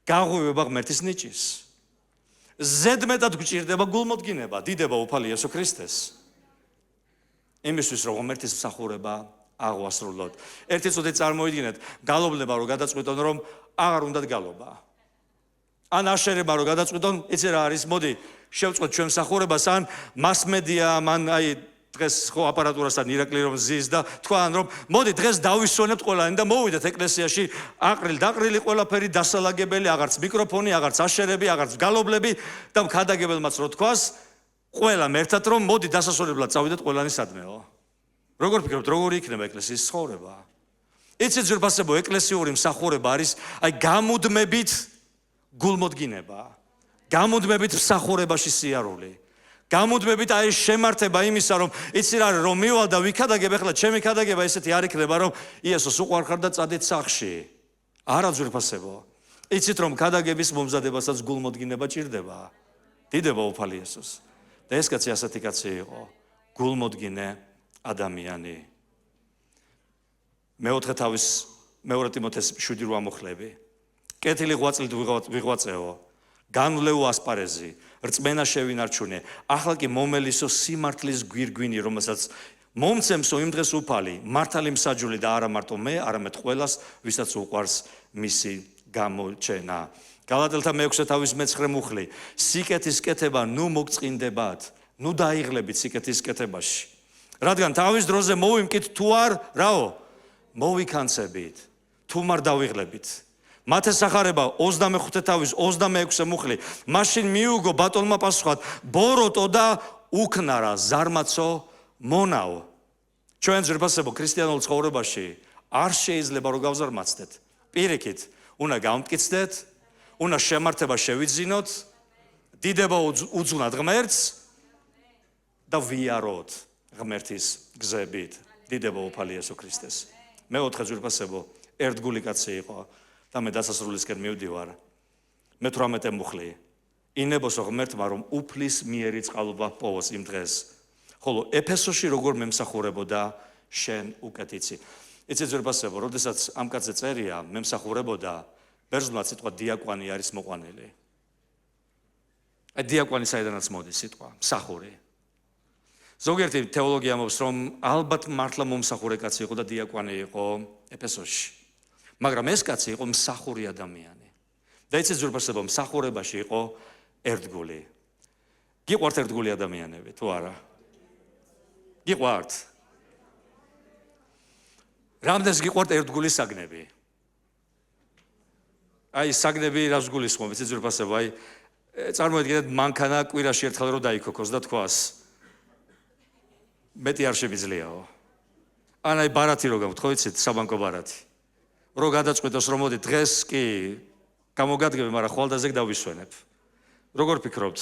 გაღვივება ღმერთის ნიჭის. ზედმეტად გვჭირდება გულმოდგინება, დიდება უფალი იესო ქრისტეს. იმისთვის რომ ღმერთის მსახურება აღვასრულოთ. ერთი წუთი წარმოიდგინეთ, გალობნება რომ გადაწყვიტონ რომ აღარ უნდათ გალობა. ან აშერება რომ გადაწყვიტონ, იცი რა არის, მოდი შევწყვეტ ჩვენ მსახურებას, ან მასმედია, მან აი დღეს ხო აპარატურასთან ირაკლი რომ ზის და თქვან რომ მოდი დღეს დავისვენებთ ყველანი და მოვიდეთ ეკლესიაში, აყრილი ყველაფერი დასალაგებელი, აღარც მიკროფონი, აღარც აშერები, აღარც გალობლები და მქადაგებელმაც რო თქვას, ყველამ ერთად რომ მოდი დასასვენებლად წავიდეთ ყველანი სადმეო. როგორ ფიქრობთ, როგორი იქნება ეკლესიის ცხოვრება? იცით ძვირფასებო, ეკლესიური მსახურება არის აი გამუდმებით გულმოდგინება, გამუდმებით მსახურებაში სიარული, გამუდმებით აი შემართება იმისა, რომ იცი რა რომ მივალ და ვიქადაგებ, ახლა ჩემი ქადაგება ესეთი არ იქნება, რომ იესოს უყვარხარ და წადით სახში. არა ძვირფასებო. იცით რომ ქადაგების მომზადებასაც გულმოდგინება ჭირდება. დიდება უფალი იესოს. და ეს კაცი ასეთი კაცი იყო, გულმოდგინე ადამიანი. მეოთხე თავის მეორე ტიმოთეს 7:8 მოხლები. კეთილი ღვაწლით ვიღვაწეო, განვლეო ასპარეზი, რწმენა შევინარჩუნე, ახლა კი მომელისო სიმართლის გვირგვინი, რომელსაც მომცემსო იმ დღეს უფალი, მართალი მსაჯული და არა მარტო მე, არამედ ყველას, ვისაც უყვარს მისი გამოჩენა. გალატელთა მე-6 თავის მე-9 მუხლი, სიკეთის კეთება ნუ მოგწყინდებათ, ნუ დაიღლებით სიკეთის კეთებაში. რადგან თავის დროზე მოვიმკით თუ არ, რაო, მოვიქანცებით, თუ არ დავიღლებით. მათეს სახარება 25 თავის 26 მუხლი, მაშინ მიუგო ბატონმა პასუხად, ბოროტო და უქნარა ზარმაცო მონაო. ჩვენ ძვირფასებო ქრისტიანულ ცხოვრებაში არ შეიძლება რომ გავზარმაცდეთ. პირიქით, უნდა გავმტკიცდეთ, უნდა შემართება შევიძინოთ, დიდება უძვნათ ღმერთს და ვიაროთ ღმერთის გზებით. დიდება უფალი იესო ქრისტეს. მეოთხე ძვირფასებო, ერთგული კაცი იყო. და მე დასასრულისკენ მივდივარ. მე-18 მუხლი. ინებოსო ღმერთმა რომ უფლის მიერი წყალობა პოვოს იმ დღეს. ხოლო ეფესოში როგორ მემსახურებოდა შენ უკეთიცი. იცით ძვირფასებო, როდესაც ამ კაცზე წერია, მემსახურებოდა, ბერძნულად სიტყვა დიაკვანი არის მოყვანილი. აი დიაკვანი საიდანაც მოდის სიტყვა, მსახური. ზოგიერთი თეოლოგია ამბობს, რომ ალბათ მართლა მომსახურე კაცი იყო და დიაკვანი იყო ეფესოში. მაგრამ ეს კაცი იყო მსახური ადამიანი. და იცით ძვირფასებო, მსახურებაში იყო ერთგული. გიყვართ ერთგული ადამიანები, თუ არა? გიყვართ? რამდენს გიყვართ ერთგული საგნები? აი საგნები რას გულისხმობ, იცით ძვირფასებო, აი წარმოიდგინეთ მანქანა კვირაში ერთხელ რო დაიქოქოს და თქვას მეტი არ შემიძლიაო. ან აი ბარათი რო გაქვთ, ხო იცით, საბანკო ბარათი. რო გადაწყვიტოს რომ მოდი დღეს კი გამოგადგები, მაგრამ ხვალდაზე დავისვენებ. როგორ ფიქრობთ?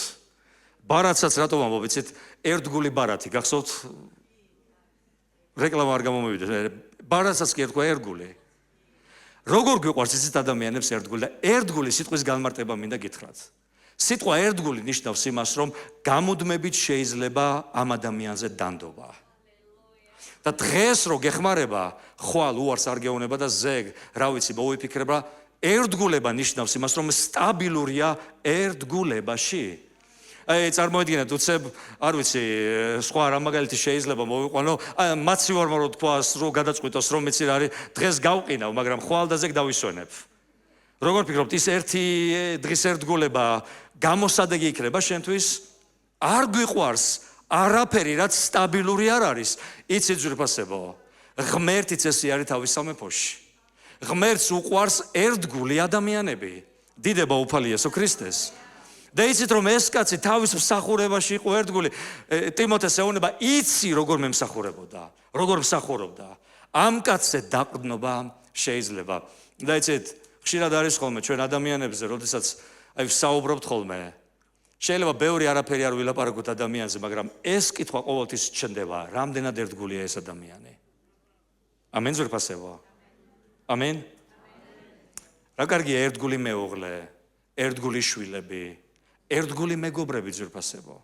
ბარათსაც რატომ ამბობ, იცით, ერთგული ბარათი, გახსოვთ? რეკლამა არ გამომივიდეს. ბარათსაც კი ერთხვა ერთგული. როგორ გვიყვარს იცით ადამიანებს ერთგული და ერთგული სიტყვის განმარტება მინდა გითხრათ. სიტყვა ერთგული ნიშნავს იმას, რომ გამუდმებით შეიძლება ამ ადამიანზე დანდობა. და დღეს რო გეხმარება, ხვალ უარს არ გეუბნება და ზეგ, რა ვიცი, მოვიფიქრება, ერთგულება ნიშნავს იმას, რომ სტაბილურია ერთგულებაში. აი წარმოიდგინეთ, უცებ, არ ვიცი, სხვა რა მაგალითი შეიძლება მოვიყვანო, მაცივარმა რო თქვას, რო გადაწყვიტოს, რომ იცი რა არის, დღეს გავყინავ, მაგრამ ხვალ და ზეგ დავისვენებ. როგორ ფიქრობთ, ის ერთი დღის ერთგულება გამოსადეგი იქნება შენთვის? არ გვიყვარს არაფერი, რაც სტაბილური არ არის. იცით ძვირფასებო, ღმერთიც ესე არის თავის სამეფოში. ღმერთს უყვარს ერთგული ადამიანები. დიდება უფალი იესო ქრისტეს. და იცით რომ ეს კაცი თავის მსახურებაში იყო ერთგული. ტიმოთეს ეუბნება, იცი როგორ მემსახურებოდა, როგორ მსახურობდა. ამ კაცზე დაყრდნობა შეიძლება. და იცით, ხშირად არის ხოლმე ჩვენ ადამიანებზე, როდესაც აი ვსაუბრობთ ხოლმე, შეიძლება ბევრი არაფერი არ ვილაპარაკოთ ადამიანზე, მაგრამ ეს კითხვა ყოველთვის ჩნდება, რამდენად ერთგულია ეს ადამიანი. ამენ ძვირფასებო. ამენ. რა კარგია ერთგული მეუღლე, ერთგული შვილები, ერთგული მეგობრები ძვირფასებო.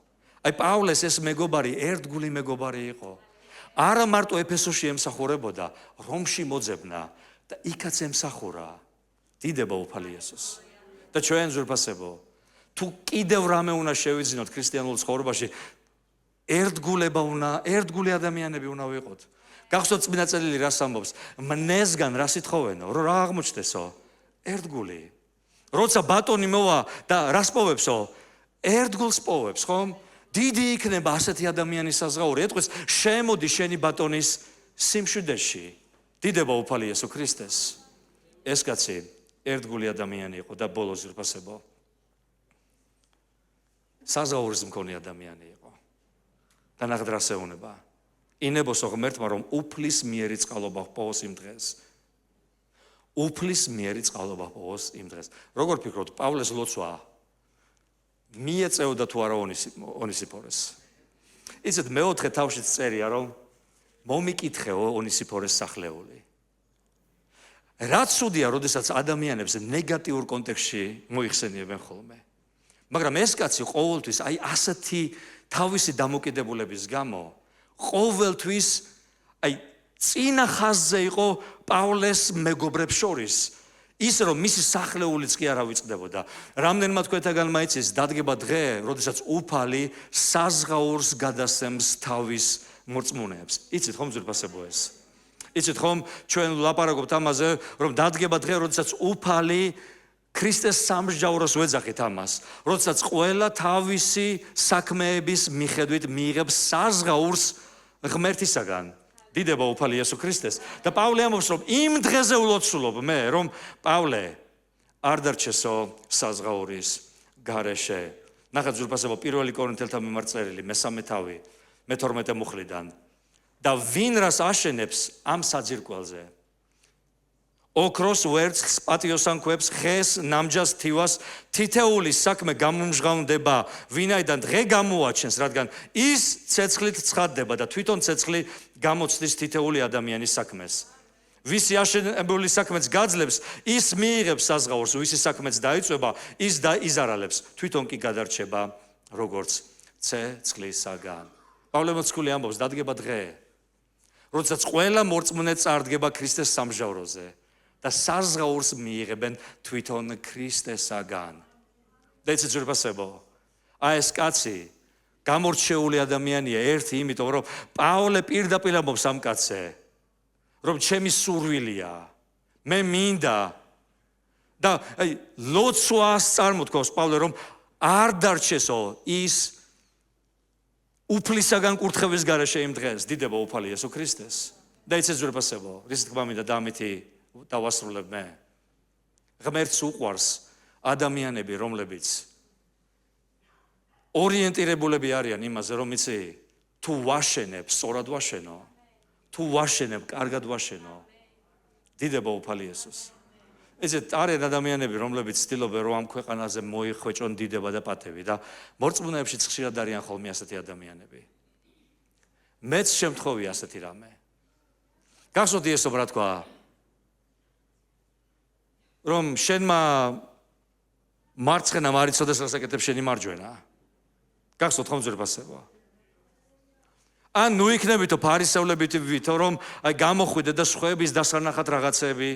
აი პავლეს ეს მეგობარი ერთგული მეგობარი იყო. არა მარტო ეფესოში ემსახურებოდა, რომში მოძებნა და იქაც ემსახურა. დიდება უფალი იესოს. და ჩვენ ძვირფასებო, თუ კიდევ რამე უნდა შევიძინოთ ქრისტიანულ ცხოვრებაში, ერთგული ადამიანები უნდა ვიყოთ. გახსოვთ წმინდა წერილი რას ამბობს? მნესგან რა სიტყვენო, რა აღმოჩნდესო? ერთგული. როცა ბატონი მოვა და რას პოვებსო? ერთგულს პოვებს, ხომ? დიდი იქნება ასეთი ადამიანის საზღაური. ეტყვის, შემოდი შენი ბატონის სიმშვიდეში. დიდება უფალი იესო ქრისტეს. ეს კაცი ერთგული ადამიანი იყო და ბოლოს ძვირფასებო. საზღაურის მქონე ადამიანი იყო. და ნახდრას ეუბნება. ინებოსო ღმერთმა რომ უფლის მიერი წყალობა პოვოს იმ დღეს. უფლის მიერი წყალობა პოვოს იმ დღეს. როგორ ფიქრობთ, პავლეს ლოცვა მიეწეოდა თუ არა ონისიფორეს? იცით, მეოთხე თავშიც წერია, რომ მომიკითხეო ონისიფორეს სახლეული. რაც ცუდია, როდესაც ადამიანებს ნეგატიურ კონტექსტში მოიხსენიებენ ხოლმე. მაგრამ ეს კაცი ყოველთვის აი ასეთი თავისი დამოკიდებულების გამო ყოველთვის აი წინა ხაზზე იყო პავლეს მეგობრებს შორის. ის რომ მისი სახლეულიც კი არ ავიწყდებოდა. რამდენმა თქვენთაგან მაიცის დადგება დღე, როდესაც უფალი საზღაურს გადასცემს თავის მორწმუნეებს. იცით ხომ ძვირფასებო ეს? იცით ხომ ჩვენ ვლაპარაკობთ ამაზე, რომ დადგება დღე, როდესაც უფალი ქრისტეს სამსჯავროს ვეძახით ამას, როდესაც ყველა თავისი საქმეების მიხედვით მიიღებს საზღაურს ღმერთისაგან. დიდება უფალი იესო ქრისტეს. და პავლე ამბობს, რომ იმ დღეზე ვლოცულობ მე, რომ პავლე არ დარჩესო საზღაურის გარეშე. ნახეთ ძვირფასებო, 1 კორინთელთა მიმართ წერილი, მე-3 თავი, მე-12 მუხლიდან. და ვინ რას აშენებს ამ საძირკველზე? ოქროს ვერცხლს, პატიოსან ქვებს, ხეს, ნამჯას, თივას, თითეულის საქმე გამომჟღავნდება, ვინაიდან დღე გამოაჩენს, რადგან ის ცეცხლით ცხადდება და თვითონ ცეცხლი გამოცდის თითეული ადამიანის საქმეს. ვისი აშენებული საქმეც გაძლებს, ის მიიღებს საზღაურს, ვისი საქმეც დაიწვება, ის დაიზარალებს, თვითონ კი გადარჩება როგორც ცეცხლისაგან. პავლე მოციქული ამბობს, დადგება დღე, როდესაც ყველა მორწმუნე წარდგება ქრისტეს სამსჯავროზე და საზღაურს მიიღებენ თვითონ ქრისტესაგან. და იცით ძვირფასებო, აი ეს კაცი გამორჩეული ადამიანია, ერთი იმიტომ, რომ პავლე პირდაპირ ამბობს ამ კაცზე, რომ ჩემი სურვილია, მე მინდა და აი ლოცვას წარმოთქვავს პავლე, რომ არ დარჩესო ის უფლისაგან კურთხევის გარეშე იმ დღეს. დიდება უფალი იესო ქრისტეს. და იცით ძვირფასებო, რის თქმა მინდა და ამითი დავასრულებ მე. ღმერთს უყვარს ადამიანები, რომლებიც ორიენტირებულები არიან იმაზე, რომ იცი, თუ ვაშენებ, სწორად ვაშენო, თუ ვაშენებ, კარგად ვაშენო. დიდება უფალი იესოს. ესეთ არიან ადამიანები, რომლებიც ცდილობენ, რომ ამ ქვეყანაზე მოიხვეჭონ დიდება და პატევი და მორწმუნეებშიც ხშირად არიან ხოლმე ასეთი ადამიანები. მეც შემთხვევია ასეთი რამე. გახსოვთ იესომ რა თქვა? რომ შენმა მარცხენა არ იცოდეს, რას აკეთებ შენი მარჯვენა. გახსოვთ ხომ ძვირფასება? ან ნუ იქნებითო ფარისევლებით ვითო, რომ აი გამოხვიდე და სხვების დასანახად რაღაცები.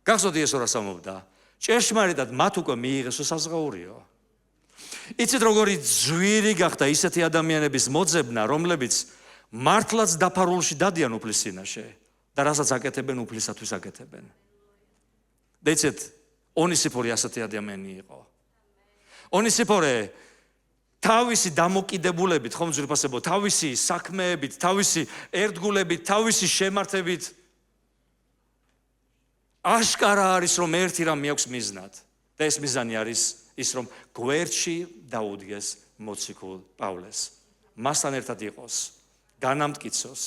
გახსოვთ იესო რას ამბობდა? ჭეშმარიტად მათ უკვე მიიღესო საზღაურიო. იცით როგორი ძვირი გახდა ისეთი ადამიანების მოძებნა, რომლებიც მართლაც დაფარულში დადიან უფლის წინაშე და რასაც აკეთებენ უფლისათვის აკეთებენ. და იცით, ონისიფორე ასეთი ადამიანი იყო. ონისიფორე თავისი დამოკიდებულებით, ხომ ძვირფასებო, თავისი საქმეებით, თავისი ერთგულებით, თავისი შემართებით აშკარა არის, რომ ერთი რამ მიაქვს მიზნად. და ეს მიზანი არის ის, რომ გვერდში დაუდგეს მოციქულ პავლეს. მასთან ერთად იყოს, განამტკიცოს,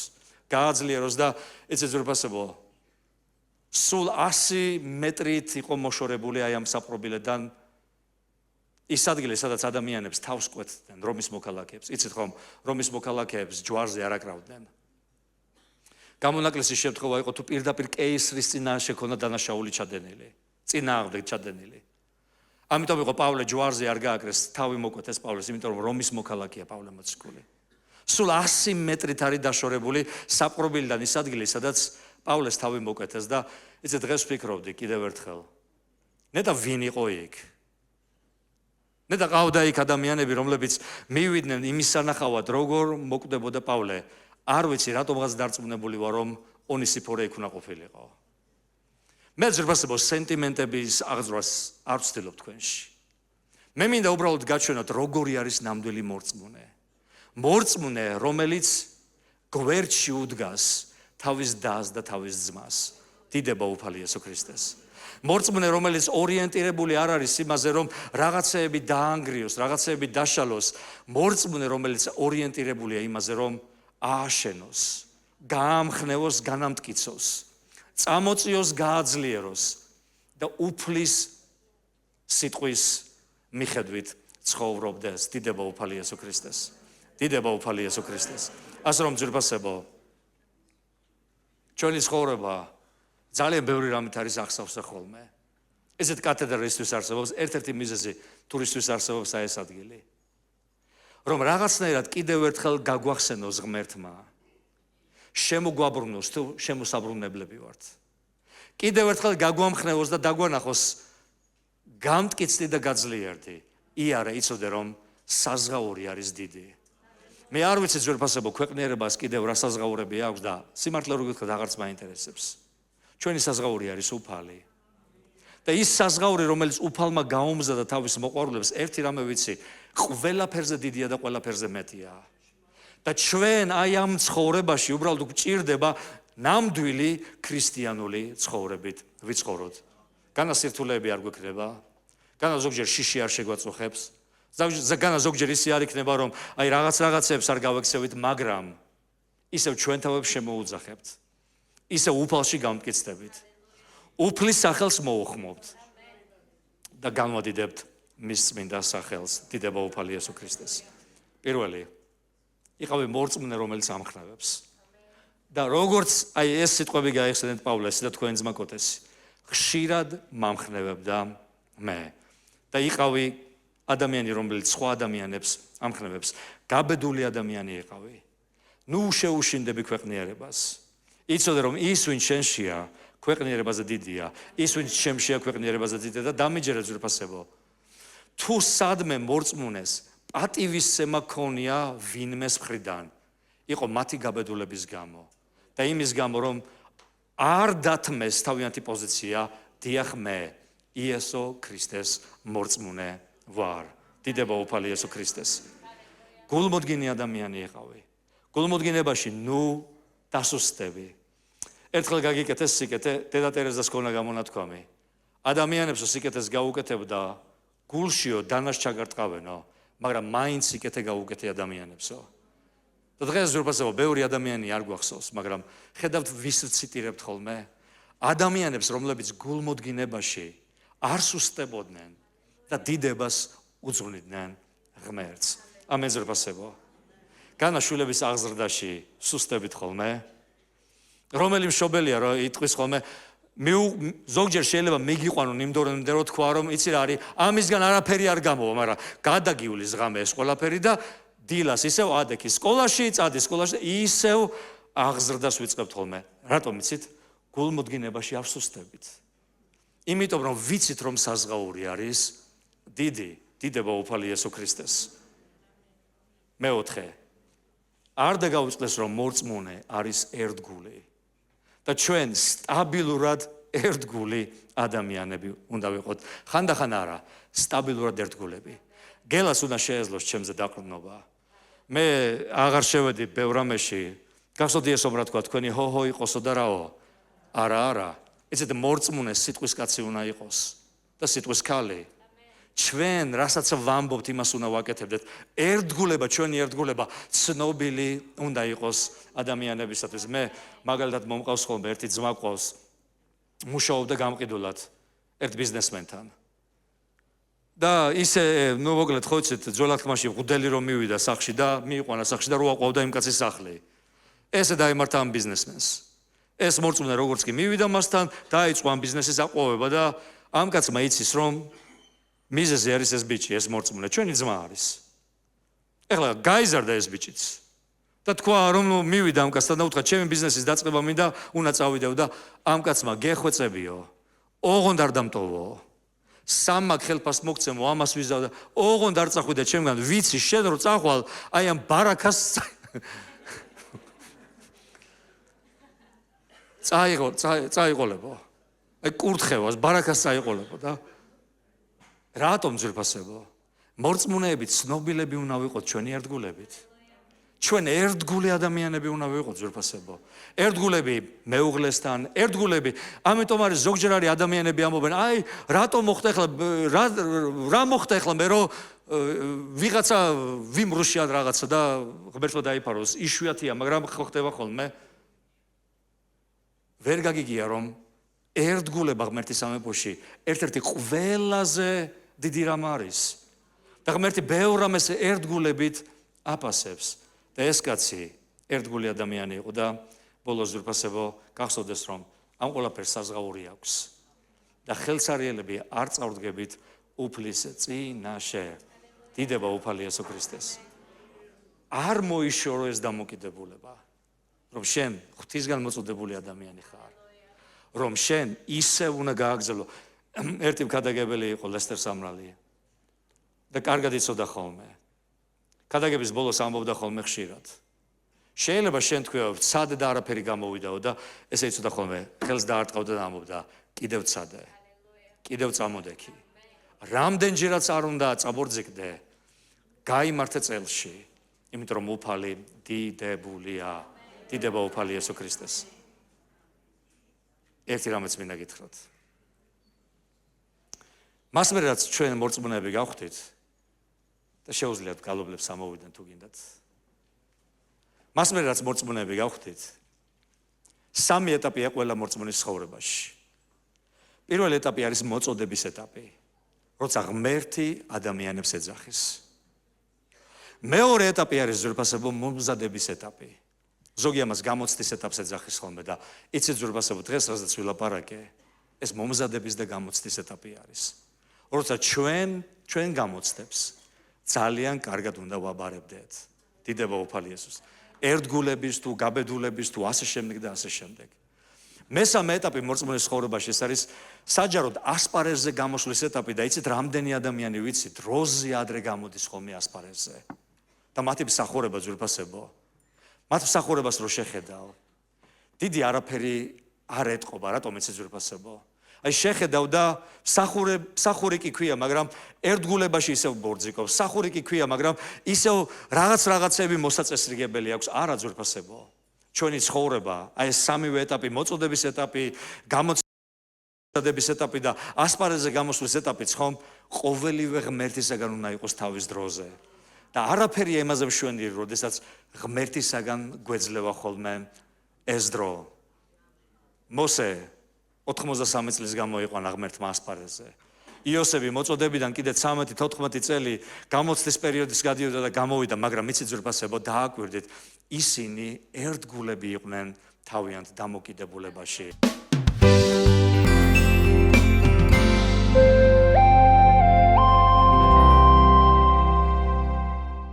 გააძლიეროს და ეცე ძვირფასებო, სულ 100 მეტრით იყო მოშორებული აი ამ საპყრობილედან ის ადგილი, სადაც ადამიანებს თავს კვეთდნენ, რომის მოქალაქეებს. იცით ხომ, რომის მოქალაქეებს ჯვარზე არ აკრავდნენ. გამონაკლისის შემთხვევა იყო, თუ პირდაპირ კეისრის წინაშე ქონდა დანაშაული ჩადენილი, წინააღმდეგ ჩადენილი. ამიტომ იყო პავლე ჯვარზე არ გააკრეს, თავი მოკვეთეს პავლეს, იმიტომ რომ რომის მოქალაქეა პავლე მოციქული. სულ 100 მეტრით არის დაშორებული საპყრობილედან ის ადგილი, სადაც პავლეს თავი მოკვეთეს და იცით დღეს ვფიქრობდი კიდევ ერთხელ. ნეტა ვინ იყო იქ? ნეტა ყავდა იქ ადამიანები, რომლებიც მივიდნენ იმის სანახავად, როგორ მოკვდებოდა პავლე. არ ვიცი, რატომღაც დარწმუნებული ვარ, რომ ონისიფორე იქ უნდა ყოფილიყო. მე ზრბასებო სენტიმენტების აღძრას არ ვცდილობ თქვენში. მე მინდა უბრალოდ გაჩვენოთ, როგორი არის ნამდვილი მორწმუნე. მორწმუნე, რომელიც გვერდში უდგას თავის დას და თავის ძმას. დიდება უფალი იესო ქრისტეს. მორწმუნე, რომელიც ორიენტირებული არ არის იმაზე, რომ რაღაცეები დაანგრიოს, რაღაცეები დაშალოს. მორწმუნე, რომელიც ორიენტირებულია იმაზე, რომ ააშენოს, გაამხნევოს, განამტკიცოს, წამოწიოს, გააძლიეროს და უფლის სიტყვის მიხედვით ცხოვრობდეს. დიდება უფალი იესო ქრისტეს. დიდება უფალი იესო ქრისტეს. ასე რომ ძვირფასებო, ჩვენი ცხოვრება ძალიან ბევრი რამით არის ახსავსე ხოლმე. ესეთ კათედრა რისთვის არსებობს, ერთ-ერთი მიზეზი თურისთვის არსებობს აი ეს ადგილი. რომ რაღაცნაირად კიდევ ერთხელ გაგვახსენოს ღმერთმა, შემოგვაბრუნოს თუ შემოსაბრუნებლები ვართ. კიდევ ერთხელ გაგვამხნევოს და დაგვანახოს გამტკიცდი და გაძლიერდი. იარე, იცოდე რომ საზღაური არის დიდი. მე არ ვიცი ძვირფასებო, ქვეყნიერებას კიდევ რა საზღაურები აქვს და სიმართლე რო გითხრათ, აღარც მაინტერესებს. ჩვენი საზღაური არის უფალი. და ის საზღაური, რომელიც უფალმა გაუმზადა თავის მოყვარულებს, ერთი რამე ვიცი, ყველაფერზე დიდია და ყველაფერზე მეტია. და ჩვენ აი ამ ცხოვრებაში უბრალოდ გვჭირდება ნამდვილი ქრისტიანული ცხოვრებით ვიცხოვროთ. განა სირთულეები არ გვექნება, განა ზოგჯერ შიში არ შეგვაწუხებს, განა ზოგჯერ ისე არ იქნება, რომ აი რაღაცებს არ გავექცევით, მაგრამ ისევ ჩვენ თავებს შემოუძახებთ. ისევ უფალში გამტკიცდებით. უფლის სახელს მოუხმობთ და განვადიდებთ მის წმინდა სახელს. დიდება უფალი იესო ქრისტეს. პირველი, იყავი მორწმუნე, რომელიც ამხნევებს. და როგორც აი ეს სიტყვები გაიხსენეთ პავლეს და თქვენ ძმა კოტესი, ხშირად მამხნევებდა მე. და იყავი ადამიანი, რომელიც სხვა ადამიანებს ამხნევებს. გაბედული ადამიანი იყავი. ნუ შეუშინდები ქვეყნიერებას. იცოდე რომ ის ვინ შენშია, ქვეყნიერებაზე დიდია. ის ვინ შემშია, ქვეყნიერებაზე დიდია და დამიჯერე ძვირფასებო. თუ სადმე მორწმუნეს პატივისცემა ქონია ვინმეს მხრიდან, იყო მათი გაბედულების გამო და იმის გამო, რომ არ დათმეს თავიანთი პოზიცია, დიახ მე იესო ქრისტეს მორწმუნე ვარ. დიდება უფალი იესო ქრისტეს. გულმოდგინე ადამიანი იყავი. გულმოდგინებაში ნუ დასუსტები. ერთხელ გაგიკეთეს სიკეთე, დედა ტერეზას ქონა გამონათქვამი. ადამიანებსო სიკეთეს გაუკეთებდა, გულშიო დანას ჩაგარტყავენო, მაგრამ მაინც სიკეთე გაუკეთე ადამიანებსო. და დღეს ზურბასებო, ბევრი ადამიანი არ გვახსოვს, მაგრამ ხედავთ ვის ვციტირებთ ხოლმე? ადამიანებს, რომლებიც გულმოდგინებაში არ სუსტებოდნენ და დიდებას უძღვნიდნენ ღმერთს. ამენ ზურბასებო. განაშვილების აღზრდაში სუსტებით ხოლმე? რომელი მშობელია რომ იტყვის ხოლმე ზოგჯერ შეიძლება მიგიყვანონ იმდრომდე რომ თქვა რომ იცი რა არის ამისგან არაფერი არ გამოვა, მაგრამ გადაგიulis ღამე ეს ყველაფერი და დილას ისევ ადექი სკოლაში, წადი სკოლაში ისევ აღზრდას ვიწყებთ ხოლმე. რატომ იცით? გულმოდგინებაში არ სუსტებით. იმიტომ რომ ვიცით რომ საზღაური არის დიდება უფალი იესო ქრისტეს. მეოთხე, არ დაგავიწყდეს რომ მორწმუნე არის ერთგული. და ჩვენ სტაბილურად ერთგული ადამიანები უნდა ვიყოთ. ხანდახან არა, სტაბილურად ერთგულები. გელას უნდა შეეძლოს ჩემზე დაყრდნობა. მე აღარ შევედი ბევრ რამეში. გახსოვთ ესომ რა თქვა, თქვენი ჰოჰო იყოსო და რაო? არა. იცით მორწმუნე სიტყვის კაცი უნდა იყოს და სიტყვის ქალი. ჩვენ რასაც ვამბობთ, იმას უნდა ვაკეთებდეთ. ერთგულება, ჩვენი ერთგულება ცნობილი უნდა იყოს ადამიანებისათვის. მე მაგალითად მომყავს ხოლმე ერთი ძმა ყავს, მუშაობდა გამყიდულად ერთ ბიზნესმენთან. და ისე, მოკლედ ხო იცით, ძველათქმაში მღვდელი რომ მივიდა სახლში და მიიყვანა სახლში და რო აყვავდა იმ კაცის სახლი. ესე დაემართა ამ ბიზნესმენს. ეს მორწმუნე როგორც კი მივიდა მასთან, დაიწყო ამ ბიზნესის აყვავება და ამ კაცმა იცის რომ მიზეზი არის ეს ბიჭი, ეს მორწმუნე, ჩვენი ძმა არის. ეხლა გაიზარდა ეს ბიჭიც. და თქვა რომ მივიდა ამ კაცთან და უთხრა ჩემი ბიზნესის დაწყება მინდა, უნდა წავიდეო და ამ კაცმა გეხვეწებიო. ოღონდ არ დამტოვო. სამმა ხელფას მოგცემო, ამას ვიზავ და ოღონდ არ წახვიდე ჩემგან, ვიცი შენ რო წახვალ, აი ამ ბარაქას წაიყოლებო. აი კურთხევას ბარაქას წაიყოლებო და რატომ ძირფასებო? მორწმუნეები ცნობილები უნდა ვიყოთ ჩვენი ერთგულებით. ჩვენ ერთგული ადამიანები უნდა ვიყოთ ძირფასებო. ერთგულები მეუღლესთან, ერთგულები. ამიტომ არის ზოგჯერ არის ადამიანები ამბობენ, აი რატომ მოხდა ახლა რა მოხდა ახლა მე რომ ვიღაცა ვიმრუშია რაღაცა და ღმერთმა დაიფაროს. იშვიათია, მაგრამ ხო ხდება ხოლმე. ვერ გაგიგია რომ ერთგულება ღმერთის სამეფოში ერთ-ერთი ყველაზე დიდი რამ არის. და ღმერთი ბევრ რამეს ერთგულებით აფასებს. და ეს კაცი ერთგული ადამიანი იყო და ბოლოს ზურფასებო გახსოვდეს რომ ამ ყველაფერს საზღაური აქვს. და ხელსარიელები არ წავდგებით უფლის წინაშე. დიდება უფალი იესო ქრისტეს. არ მოიშორო ეს დამოკიდებულება. რომ შენ ღვთისგან მოწოდებული ადამიანი ხარ. რომ შენ ისე უნდა გააგრძელო. ერთი მქადაგებელი იყო ლესტერ სამრალი. და კარგად იცოდა ხოლმე. ქადაგების ბოლოს ამბობდა ხოლმე ხშირად. შეიძლება შენ თქვია, ცადე და არაფერი გამოვიდაო და ესე იცოდა ხოლმე, ხელს დაარტყავდა და ამბობდა, კიდევ ცადე. კიდევ წამოდექი. რამდენჯერაც არ უნდა წაბორძიგდე, გაიმართე წელში, იმიტომ რომ უფალი დიდებულია. დიდება უფალი იესო ქრისტეს. ერთი რამეც მინდა გითხრათ. მას მერე რაც ჩვენ მორწმუნეები გავხდით და შეუძლიათ გალობლებს ამოვიდნენ თუ გინდათ. მას მერე რაც მორწმუნეები გავხდით, სამი ეტაპია ყველა მორწმუნის ცხოვრებაში. პირველი ეტაპი არის მოწოდების ეტაპი, როცა ღმერთი ადამიანებს ეძახის. მეორე ეტაპი არის ზურბასებო მომზადების ეტაპი. ზოგი ამას გამოცდის ეტაპს ეძახის ხოლმე და იცით ზურბასებო დღეს რასაც ვილაპარაკე, ეს მომზადების და გამოცდის ეტაპი არის. როცა ჩვენ გამოცდებს ძალიან კარგად უნდა ვაბარებდეთ. დიდება უფალი იესოს. ერთგულების თუ გაბედულების თუ ასე შემდეგ და ასე შემდეგ. მესამე ეტაპი მორწმუნის ცხოვრებაში ეს არის საჯაროდ ასპარეზზე გამოსვლის ეტაპი და იცით რამდენი ადამიანი ვიცით დროზე ადრე გამოდის ხოლმე ასპარეზზე. და მათი მსახურება ძვირფასებო. მათ მსახურებას რო შეხედავ, დიდი არაფერი არ ეტყობა, რატომ იცით ძვირფასებო? აი შეხედავ და მსახური კი ქვია, მაგრამ ერთგულებაში ისევ ბორძიკობს. მსახური კი ქვია, მაგრამ ისევ რაღაცები მოსაწესრიგებელი აქვს, არა ძვირფასებო. ჩვენი ცხოვრება, აი ეს სამივე ეტაპი, მოწოდების ეტაპი, დების ეტაპი და ასპარეზზე გამოსვლის ეტაპიც ხომ ყოველივე ღმერთისაგან უნდა იყოს თავის დროზე. და არაფერია იმაზე მშვენიერი, როდესაც ღმერთისაგან გვეძლევა ხოლმე ეს დრო. მოსე 83 წლის გამოიყვანა ღმერთმა ასპარეზზე. იოსები მოწოდებიდან კიდე 13-14 წელი გამოცდის პერიოდის გადიოდა და გამოვიდა, მაგრამ იცით ძვირფასებო, დააკვირდით, ისინი ერთგულები იყვნენ თავიანთ დამოკიდებულებაში.